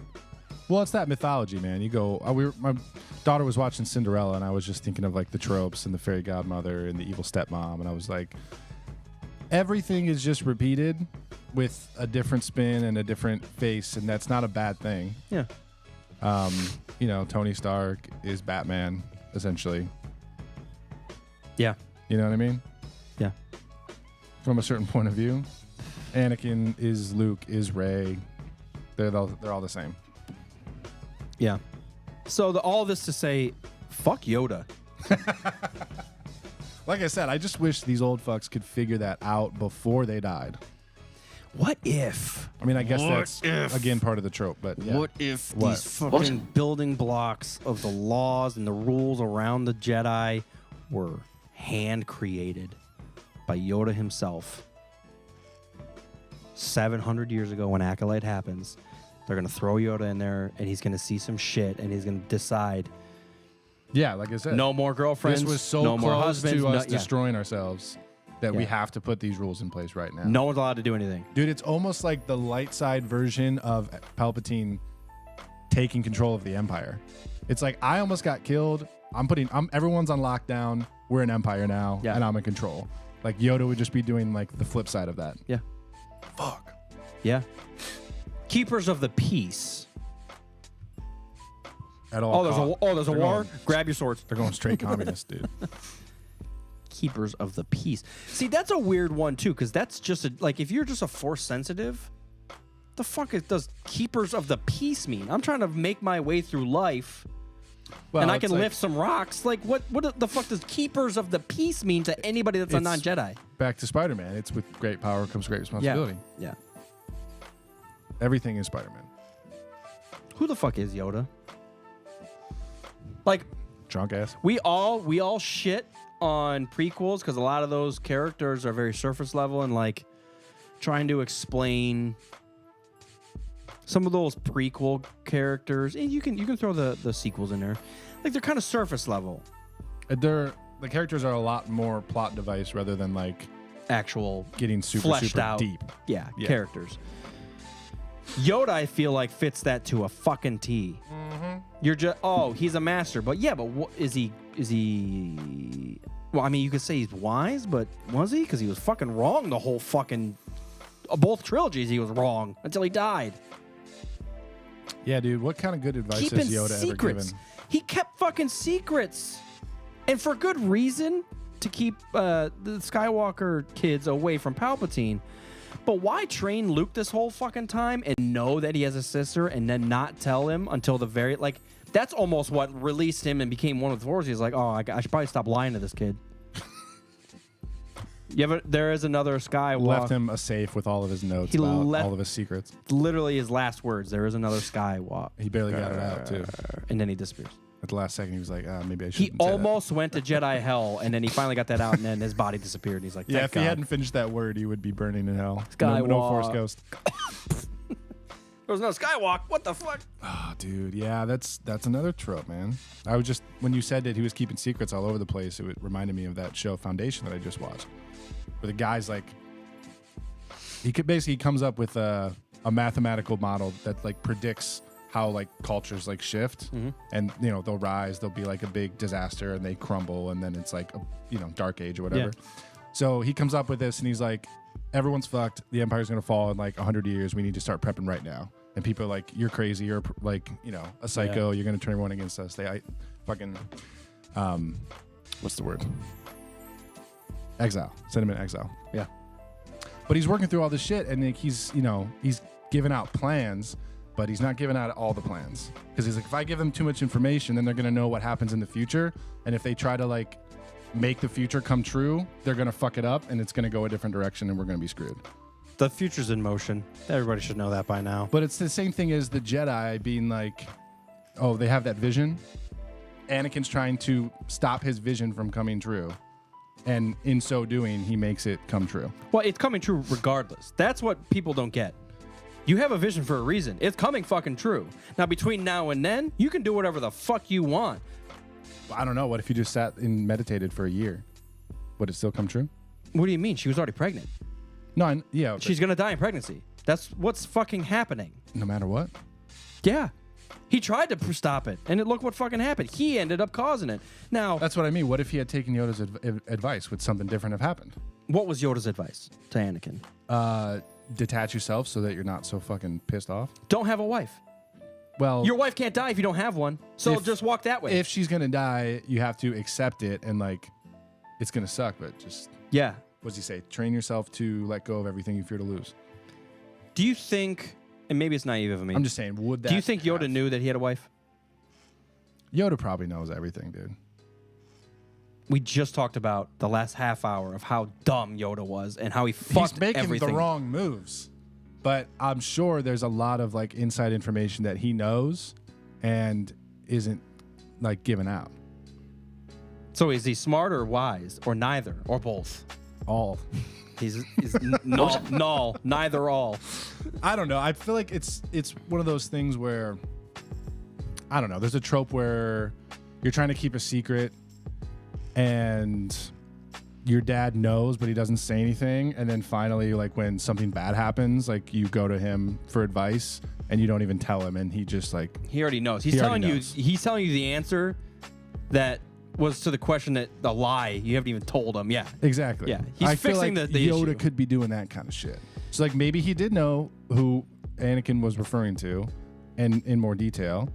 Well, it's that mythology, man. You go. My daughter was watching Cinderella, and I was just thinking of like the tropes and the fairy godmother and the evil stepmom, and I was like, everything is just repeated with a different spin and a different face, and that's not a bad thing. Yeah. You know, Tony Stark is Batman, essentially. Yeah. You know what I mean? Yeah. From a certain point of view, Anakin is Luke, is Rey. They're all the same. Yeah. So all this to say, fuck Yoda. Like I said, I just wish these old fucks could figure that out before they died. What if? I mean, I guess that's again part of the trope, but yeah. What if What? these fucking building blocks of the laws and the rules around the Jedi were hand created by Yoda himself 700 years ago when Acolyte happens? They're going to throw Yoda in there, and he's going to see some shit, and he's going to decide Yeah, like I said, no more girlfriends, this was so no more close husbands, to us yeah. destroying ourselves that we Yeah. have to put these rules in place right now. No one's allowed to do anything. Dude, it's almost like the light side version of Palpatine taking control of the Empire. It's like I almost got killed. Everyone's on lockdown. We're an Empire now, Yeah. and I'm in control. Like Yoda would just be doing like the flip side of that. Yeah. Fuck. Yeah. Keepers of the peace. At all. There's a They're war. going- Grab your swords. They're going straight communist, dude. Keepers of the peace. See, that's a weird one too, because that's just like if you're just a force sensitive, the fuck does keepers of the peace mean? I'm trying to make my way through life, Well, and I it's can like lift some rocks. Like what the fuck does keepers of the peace mean to anybody that's a It's non-Jedi? Back to Spider-Man. It's with great power comes great responsibility. Yeah. Everything is Spider-Man. Who the fuck is Yoda? Like Drunk ass. we all shit on prequels because a lot of those characters are very surface level and like trying to explain some of those prequel characters. And you can throw the sequels in there, like they're kind of surface level. The characters are a lot more plot device rather than like Actual getting super fleshed super out deep. Yeah, Yeah. characters. Yoda, I feel like, fits that to a fucking T. You're just, he's a master. But yeah, but is he... Well, I mean, you could say he's wise, but was he? Because he was fucking wrong the whole fucking... both trilogies he was wrong until he died. Yeah, dude, what kind of good advice Keeping has Yoda secrets. ever given? He kept fucking secrets. And for good reason, to keep the Skywalker kids away from Palpatine. But why train Luke this whole fucking time and know that he has a sister and then not tell him until the very... Like, that's almost what released him and became one of the Force. He's like, I should probably stop lying to this kid. There is another Skywalker. Left him a safe with all of his notes about all of his secrets. Literally his last words. There is another Skywalker. He barely got it out, too. And then he disappears. At the last second, he was like, maybe I should. He almost went to Jedi hell, and then he finally got that out, and then his body disappeared. And he's like, yeah, if God. he hadn't finished that word, he would be burning in hell. Skywalk. No Force Ghost. There was no Skywalk. What the fuck? Oh, dude, yeah, that's another trope, man. I was just, when you said that he was keeping secrets all over the place, it reminded me of that show Foundation that I just watched, where the guy's like, he comes up with a mathematical model that like predicts how like cultures like shift, and they'll rise, there'll be like a big disaster and they crumble, and then it's like a dark age or whatever. Yeah. So he comes up with this and he's like, everyone's fucked, the empire's gonna fall in like 100 years, we need to start prepping right now. And people are like, you're crazy, you're like a psycho, you're gonna turn everyone against us. Fucking what's the word, exile, send him in exile. Yeah, but he's working through all this shit, and like he's giving out plans, but he's not giving out all the plans, because he's like, if I give them too much information, then they're going to know what happens in the future, and if they try to like make the future come true, they're going to fuck it up, and it's going to go a different direction, and we're going to be screwed. The future's in motion. Everybody should know that by now. But it's the same thing as the Jedi being like, they have that vision. Anakin's trying to stop his vision from coming true, and in so doing, he makes it come true. Well, it's coming true regardless. That's what people don't get. You have a vision for a reason. It's coming fucking true. Now, between now and then, you can do whatever the fuck you want. I don't know. What if you just sat and meditated for a year? Would it still come true? What do you mean? She was already pregnant. No, yeah. She's going to die in pregnancy. That's what's fucking happening. No matter what? Yeah. He tried to stop it, and look what fucking happened. He ended up causing it. Now, that's what I mean. What if he had taken Yoda's advice? Would something different have happened? What was Yoda's advice to Anakin? Detach yourself so that you're not so fucking pissed off. Don't have a wife. Well, your wife can't die if you don't have one, so just walk that way. If she's gonna die, you have to accept it, and like, it's gonna suck, but just yeah. What does he say? Train yourself to let go of everything you fear to lose. Do you think? And maybe it's naive of me. I'm just saying. Would that? Do you think Yoda knew that he had a wife? Yoda probably knows everything, dude. We just talked about the last half hour of how dumb Yoda was and how he fucked everything. He's making the wrong moves, but I'm sure there's a lot of like inside information that he knows and isn't like given out. So is he smart or wise or neither or both? All. He's null, neither all. I don't know. I feel like it's one of those things where I don't know. There's a trope where you're trying to keep a secret and your dad knows, but he doesn't say anything. And then finally, like when something bad happens, like you go to him for advice and you don't even tell him, and he just like he already knows. He's telling you the answer that was to the question that the lie you haven't even told him. Yeah, exactly. Yeah, he's fixing feel like the Yoda issue. could be doing that kind of shit. So like maybe he did know who Anakin was referring to, and in more detail,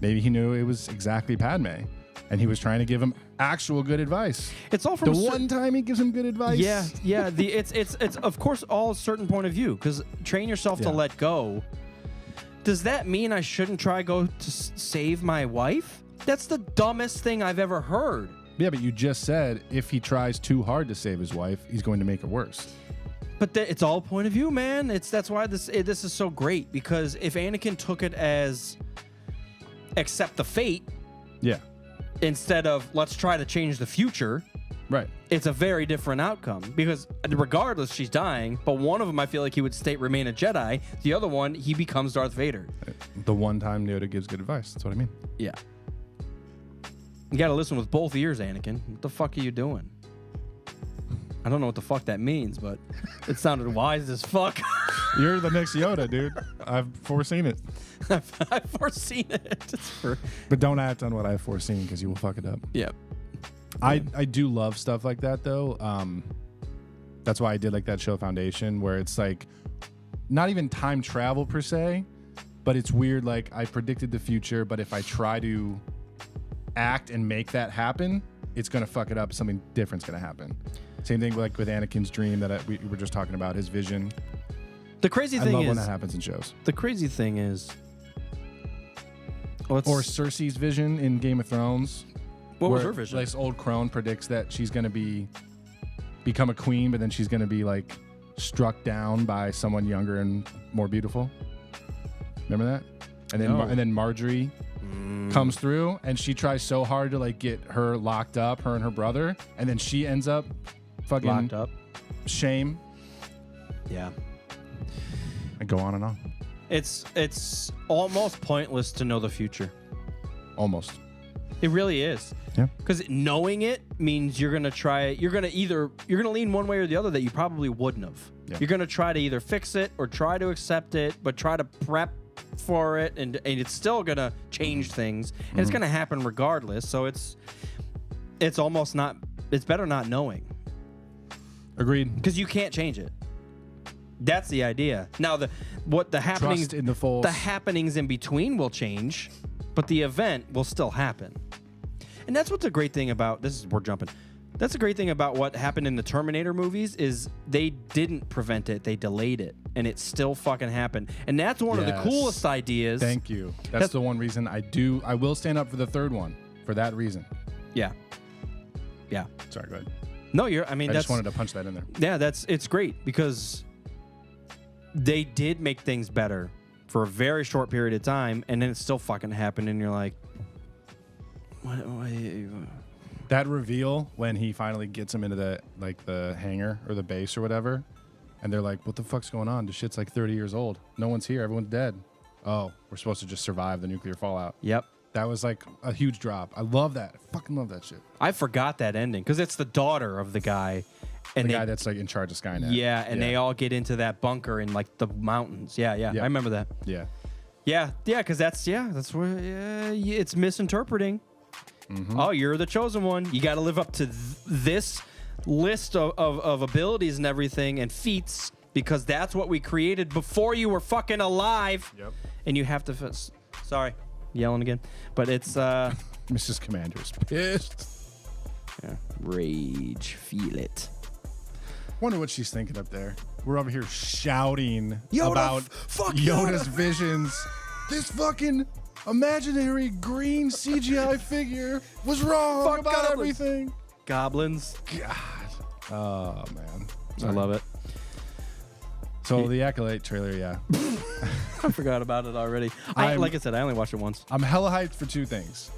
maybe he knew it was exactly Padme, and he was trying to give him actual good advice. It's all from the one time he gives him good advice. Yeah. It's of course all a certain point of view, because train yourself to let go. Does that mean I shouldn't try go to save my wife? That's the dumbest thing I've ever heard. Yeah, but you just said if he tries too hard to save his wife, he's going to make it worse. But it's all point of view, man. That's why this is so great, because if Anakin took it as accept the fate, yeah, instead of let's try to change the future, right, it's a very different outcome, because regardless she's dying, but one of them I feel like he would remain a Jedi, the other one he becomes Darth Vader. The one time Yoda gives good advice. That's what I mean. Yeah. You gotta listen with both ears, Anakin. What the fuck are you doing? I don't know what the fuck that means, but it sounded wise as fuck. You're the next Yoda, dude. I've foreseen it. I've foreseen it. But don't act on what I've foreseen because you will fuck it up. Yep. I do love stuff like that, though. That's why I did like that show Foundation, where it's like not even time travel per se, but it's weird. Like I predicted the future, but if I try to act and make that happen, it's going to fuck it up. Something different's going to happen. Same thing like with Anakin's dream that we were just talking about, his vision. The crazy thing I love is when that happens in shows. The crazy thing is, or Cersei's vision in Game of Thrones. What was her vision? This old crone predicts that she's going to become a queen, but then she's going to be like struck down by someone younger and more beautiful. Remember that? And then and then Marjorie comes through, and she tries so hard to like get her locked up, her and her brother, and then she ends up fucking locked up. Shame. Yeah. And go on and on. It's almost pointless to know the future. Almost. It really is. Yeah. Because knowing it means you're gonna try. You're gonna lean one way or the other that you probably wouldn't have. Yeah. You're gonna try to either fix it or try to accept it, but try to prep for it, and it's still gonna change things, and it's gonna happen regardless. So it's almost not. It's better not knowing. Agreed. Because you can't change it. That's the idea. Now the happenings Trust in the Force. The happenings in between will change, but the event will still happen. And that's what's a great thing about this. We're jumping. That's a great thing about what happened in the Terminator movies is they didn't prevent it, they delayed it, and it still fucking happened. And that's one of the coolest ideas. Thank you. That's the one reason I will stand up for the third one for that reason. Yeah. Yeah. Sorry, go ahead. No, I just wanted to punch that in there. Yeah, it's great because they did make things better for a very short period of time, and then it still fucking happened, and you're like, what? That reveal when he finally gets him into the hangar or the base or whatever, and they're like, what the fuck's going on? This shit's like 30 years old. No one's here. Everyone's dead. Oh, we're supposed to just survive the nuclear fallout. Yep. That was like a huge drop. I love that. I fucking love that shit. I forgot that ending because it's the daughter of the guy. And the guy that's like in charge of Skynet. Yeah, and they all get into that bunker in like the mountains. Yeah. I remember that. Yeah, because that's where it's misinterpreting. Oh, you're the chosen one. You got to live up to this list of abilities and everything and feats because that's what we created before you were fucking alive. Yep. And you have to. Sorry, yelling again, but it's Mrs. Commander's pissed. Yeah, rage, feel it. Wonder what she's thinking up there. We're over here shouting Yoda, about fuck Yoda's Yoda. Visions. This fucking imaginary green CGI figure was wrong Fuck about goblins. everything. Goblins. God. Oh, man. I love it. So the Acolyte trailer, yeah. I forgot about it already. Like I said, I only watched it once. I'm hella hyped for two things.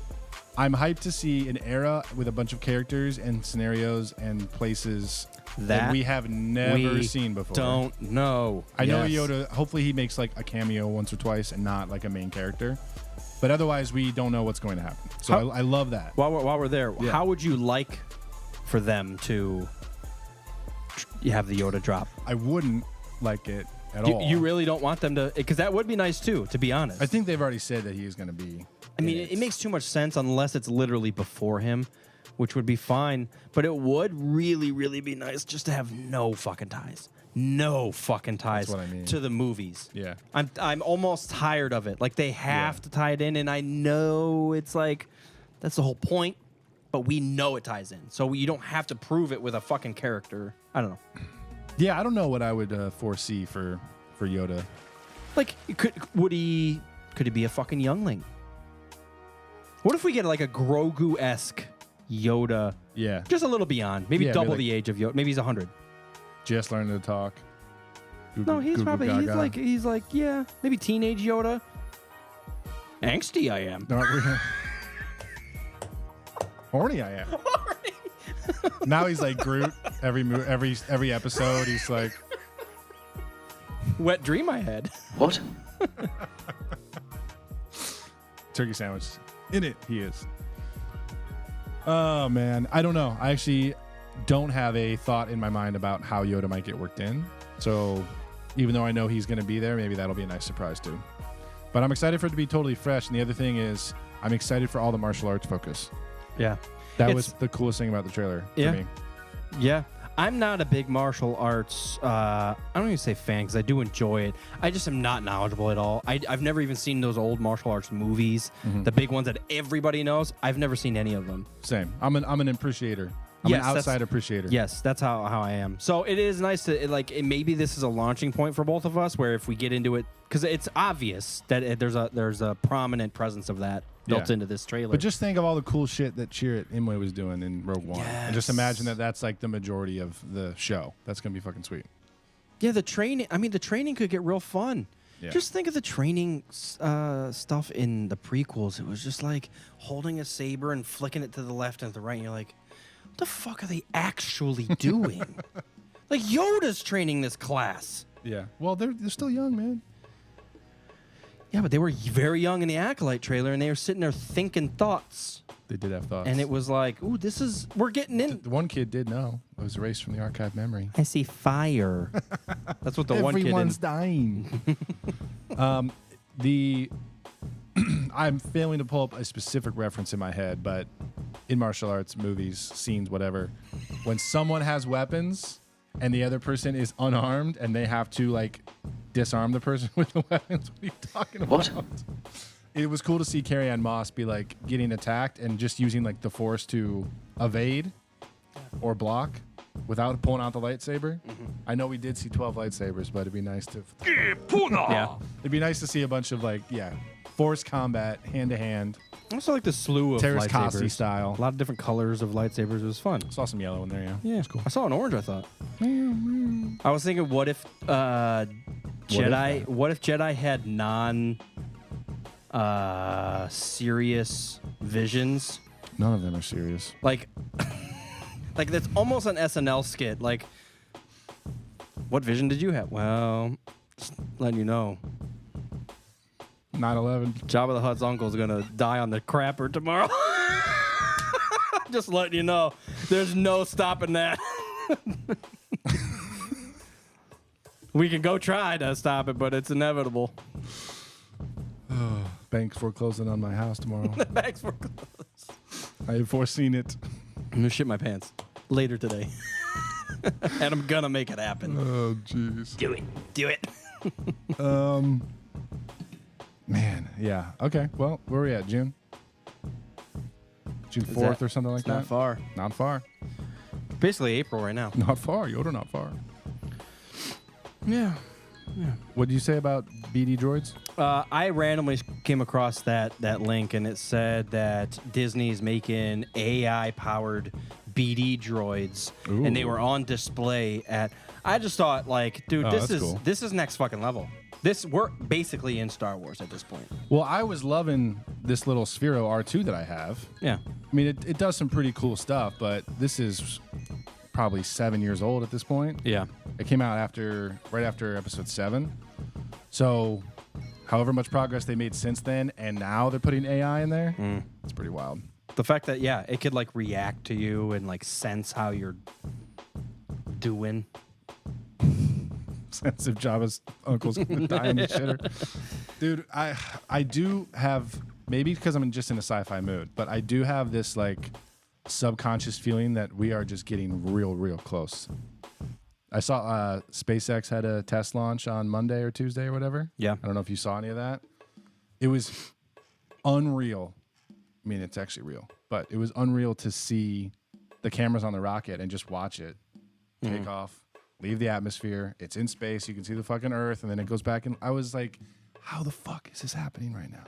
I'm hyped to see an era with a bunch of characters and scenarios and places that we have never seen before. Don't know. I know Yoda, hopefully he makes like a cameo once or twice and not like a main character. But otherwise, we don't know what's going to happen. So I love that. While we're there, how would you like for them to have the Yoda drop? I wouldn't like it at all. You really don't want them to, because that would be nice too, to be honest. I think they've already said that he is going to be. I mean, it makes too much sense unless it's literally before him, which would be fine. But it would really, really be nice just to have no fucking ties. No fucking ties That's what I mean. to the movies. Yeah. I'm almost tired of it. Like, they have to tie it in, and I know it's like, that's the whole point, but we know it ties in. So you don't have to prove it with a fucking character. I don't know. Yeah, I don't know what I would foresee for Yoda. Like, could he be a fucking youngling? What if we get like a Grogu-esque Yoda? Yeah. Just a little beyond. Maybe double like, the age of Yoda. Maybe he's 100. Just learning to talk. No, he's probably he's like yeah, maybe teenage Yoda. Angsty I am. Horny I am. Now he's like Groot. Every episode he's like Wet dream I had. What? turkey sandwich. In it he is. Oh man, I don't know. don't have a thought in my mind about how Yoda might get worked in. So even though I know he's going to be there, maybe that'll be a nice surprise too. But I'm excited for it to be totally fresh. And the other thing is I'm excited for all the martial arts focus. Yeah. That was the coolest thing about the trailer for me. Yeah. I'm not a big martial arts, I don't even say fan because I do enjoy it. I just am not knowledgeable at all. I've never even seen those old martial arts movies, the big ones that everybody knows. I've never seen any of them. Same. I'm an appreciator. I'm an outside appreciator. Yes, that's how I am. So it is nice to maybe this is a launching point for both of us, where if we get into it, because it's obvious that there's a prominent presence of that built into this trailer. But just think of all the cool shit that Chirrut Imwe was doing in Rogue One, and just imagine that that's like the majority of the show. That's gonna be fucking sweet. Yeah, the training. I mean, the training could get real fun. Yeah. Just think of the training stuff in the prequels. It was just like holding a saber and flicking it to the left and to the right. And you're like, what the fuck are they actually doing? Like Yoda's training this class. Yeah. Well, they're still young, man. Yeah, but they were very young in the Acolyte trailer, and they were sitting there thinking thoughts. They did have thoughts. And it was like, ooh, we're getting in. The one kid did know. It was erased from the archive memory. I see fire. That's what the one kid Everyone's dying. I'm failing to pull up a specific reference in my head, but in martial arts movies, scenes, whatever, when someone has weapons and the other person is unarmed and they have to like disarm the person with the weapons, what are you talking about? What? It was cool to see Carrie-Anne Moss be like getting attacked and just using like the force to evade or block without pulling out the lightsaber. I know we did see 12 lightsabers, but it'd be nice to it'd be nice to see a bunch of force combat, hand to hand. I also like the slew of Terrace lightsabers. Costy style. A lot of different colors of lightsabers. It was fun. Saw some yellow in there, yeah. Yeah, It's cool. I saw an orange. I thought. I was thinking, what if Jedi had serious visions? None of them are serious. Like that's almost an SNL skit. Like, what vision did you have? Well, just letting you know. 9/11. Jabba the Hutt's uncle's gonna die on the crapper tomorrow. Just letting you know. There's no stopping that. We can go try to stop it, but it's inevitable. Bank's foreclosing on my house tomorrow. Bags for clothes. I have foreseen it. I'm gonna shit my pants later today. And I'm gonna make it happen. Oh, jeez. Do it. Man, yeah. Okay, well, where are we at? June 4th or something like that? Not far. Not far. Basically April right now. Not far. Yoda, not far. Yeah. What did you say about BD droids? I randomly came across that link, and it said that Disney's making AI-powered BD droids, and they were on display at. I just thought, dude, this is cool. This is next fucking level. We're basically in Star Wars at this point. Well, I was loving this little Sphero R2 that I have. Yeah. I mean, it does some pretty cool stuff, but this is probably 7 years old at this point. Yeah. It came out right after episode 7. So, however much progress they made since then, and now they're putting AI in there, it's pretty wild. The fact that, it could, react to you and, sense how you're doing. Sense if Jabba's uncle's gonna die in the shitter. Dude, I do have, maybe because I'm just in a sci-fi mood, but I do have this, subconscious feeling that we are just getting real close. I saw SpaceX had a test launch on Monday or Tuesday or whatever. Yeah. I don't know if you saw any of that. It was unreal. I mean, it's actually real, but it was unreal to see the cameras on the rocket and just watch it take off, leave the atmosphere. It's in space. You can see the fucking Earth, and then it goes back. And I was like, how the fuck is this happening right now?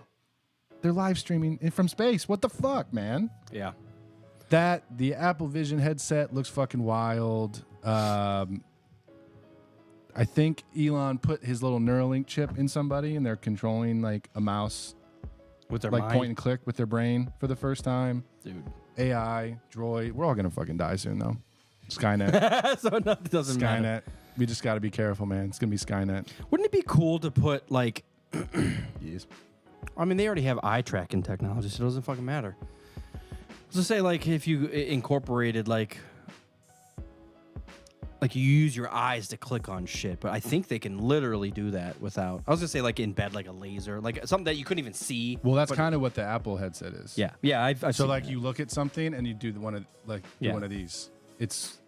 They're live streaming it from space. What the fuck, man? Yeah. The Apple Vision headset looks fucking wild. I think Elon put his little Neuralink chip in somebody, and they're controlling a mouse With their point and click with their brain for the first time. Dude. AI, droid. We're all gonna fucking die soon, though. Skynet. So it doesn't matter. Skynet. We just got to be careful, man. It's gonna be Skynet. Wouldn't it be cool to put Yes. I mean, they already have eye tracking technology, so it doesn't fucking matter. Let's just say if you incorporated like you use your eyes to click on shit, but I think they can literally do that without. I was gonna say like in bed, like a laser, like something that you couldn't even see. Well, that's kind of what the Apple headset is. Yeah. I've So seen like that. you look at something and you do one of Yeah. one of these. It's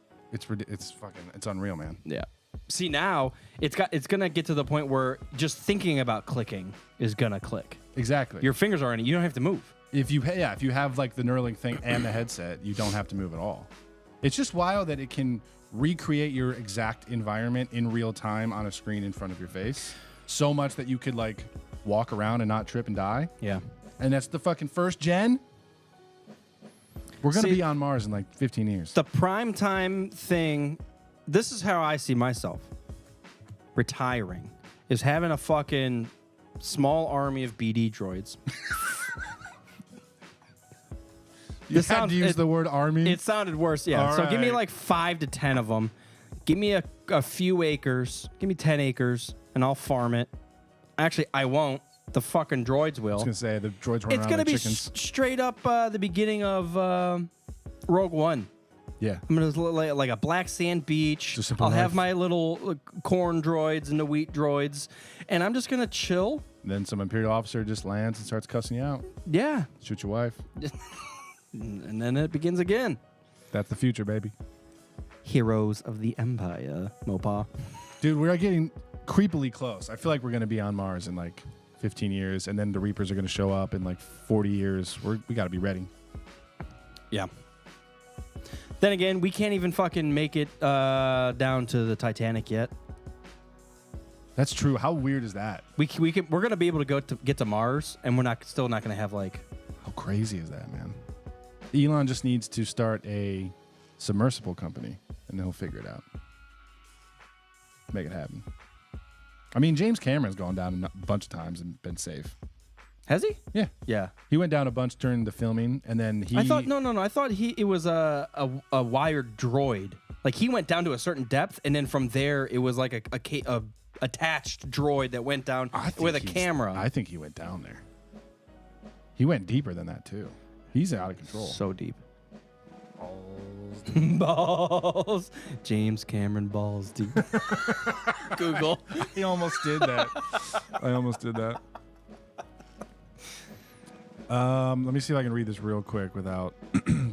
unreal, man. Yeah. See, now it's gonna get to the point where just thinking about clicking is gonna click. Exactly. Your fingers are in it. You don't have to move. If you have like the Neuralink thing and the headset, you don't have to move at all. It's just wild that it can recreate your exact environment in real time on a screen in front of your face, so much that you could like walk around and not trip and die. Yeah. And that's the fucking first gen. We're gonna See, be on Mars in like 15 years. The prime time thing, this is how I see myself retiring, is having a fucking small army of BD droids. You had to use the word army. It sounded worse, yeah. All So give me right. like 5 to 10 of them. Give me a few acres. Give me 10 acres, and I'll farm it. Actually, I won't. The fucking droids will. I was gonna say the droids run It's around gonna like be chickens. straight up the beginning of Rogue One. Yeah. I'm gonna like a black sand beach. Just simple I'll have life. my little corn droids and the wheat droids, and I'm just gonna chill. Then some Imperial officer just lands and starts cussing you out. Yeah, Shoot your wife. and then it begins again. That's the future, baby. Heroes of the Empire, Mopa. Dude, we are getting creepily close. I feel like we're going to be on Mars in like 15 years, and then the Reapers are going to show up in like 40 years. We got to be ready. Yeah. Then again, we can't even fucking make it down to the Titanic yet. That's true. How weird is that? We're gonna be able to get to Mars, and we're still not gonna have like. How crazy is that, man? Elon just needs to start a submersible company, and he'll figure it out. Make it happen. I mean, James Cameron's gone down a bunch of times and been safe. Has he? Yeah. Yeah. He went down a bunch during the filming, and then he... I thought no. I thought it was a wired droid. Like he went down to a certain depth, and then from there it was like a attached droid that went down with a camera. I think he went down there. He went deeper than that too. He's out of control. So deep. Balls. James Cameron balls deep. Google. He almost did that. I almost did that. Let me see if I can read this real quick without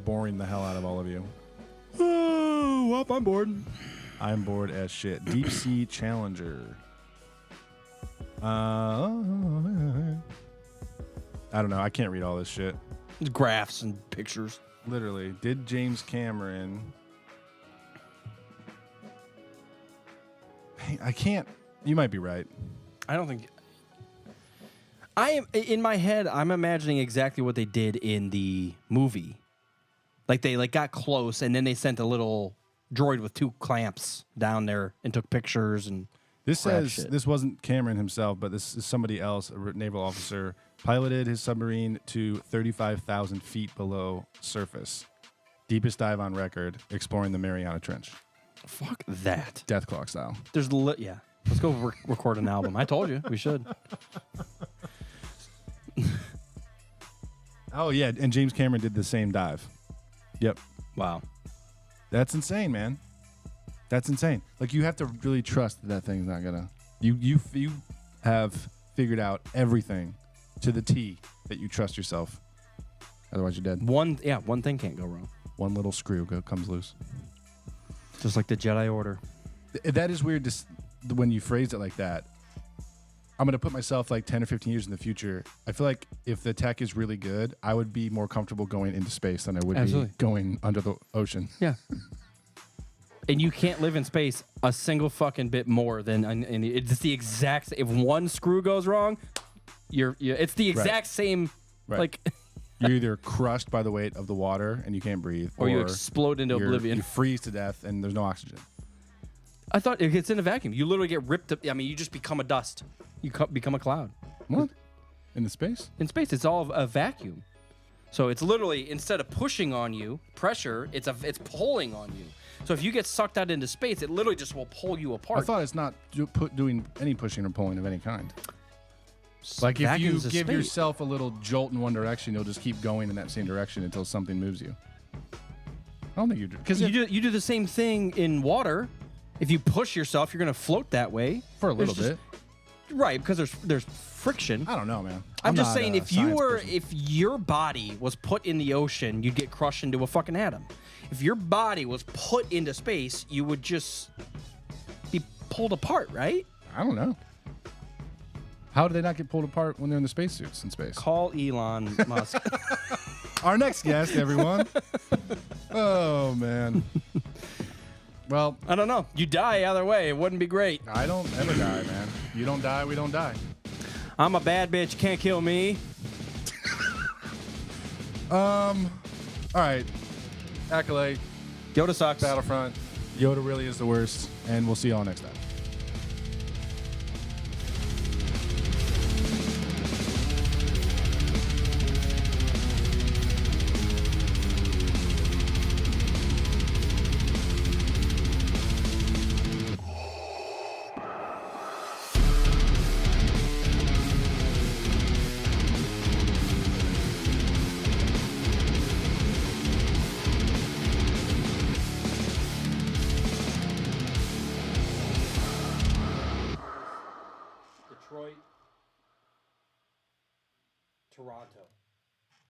boring the hell out of all of you. Oh, well, I'm bored. I'm bored as shit. Deep Sea Challenger. I don't know. I can't read all this shit. Graphs and pictures. Literally. Did James Cameron... I can't... You might be right. I don't think. I am in my head. I'm imagining exactly what they did in the movie. Like they got close, and then they sent a little droid with 2 clamps down there and took pictures and. This crap says shit. this wasn't Cameron himself, but this is somebody else, a naval officer, piloted his submarine to 35,000 feet below surface. Deepest dive on record, exploring the Mariana Trench. Fuck that. Death clock style. There's yeah. Let's go record an album. I told you we should. Oh, yeah, and James Cameron did the same dive. Yep. Wow. That's insane, man. That's insane. Like, you have to really trust that thing's not gonna... You have figured out everything to the T that you trust yourself. Otherwise, you're dead. One thing can't go wrong. One little screw comes loose. Just like the Jedi Order. That is weird when you phrase it like that. I'm going to put myself like 10 or 15 years in the future. I feel like if the tech is really good, I would be more comfortable going into space than I would Absolutely. be going under the ocean. Yeah. And you can't live in space a single fucking bit more than and it's the exact. If one screw goes wrong, it's the exact same. Right. Like You're either crushed by the weight of the water and you can't breathe, or you explode into oblivion. You freeze to death and there's no oxygen. I thought it's in a vacuum. You literally get ripped up. I mean, you just become a dust. You become a cloud. What? In the space? In space, it's all a vacuum. So it's literally, instead of pushing on you, pressure, it's pulling on you. So if you get sucked out into space, it literally just will pull you apart. I thought it's not doing any pushing or pulling of any kind. Like if you Vacuums of give space. yourself a little jolt in one direction, you'll just keep going in that same direction until something moves you. I don't think you do. Because You do the same thing in water. If you push yourself, you're going to float that way. For a little There's bit. Right, because there's friction. I don't know, man. I'm just not saying, a if you science were, person. if your body was put in the ocean, you'd get crushed into a fucking atom. If your body was put into space, you would just be pulled apart, right? I don't know. How do they not get pulled apart when they're in the spacesuits in space? Call Elon Musk. Our next guest, everyone. Oh, man. Well, I don't know. You die either way. It wouldn't be great. I don't ever die, man. You don't die, we don't die. I'm a bad bitch. Can't kill me. All right. Accolade, Yoda sucks. Battlefront. Yoda really is the worst, and we'll see y'all next time. Detroit. Toronto.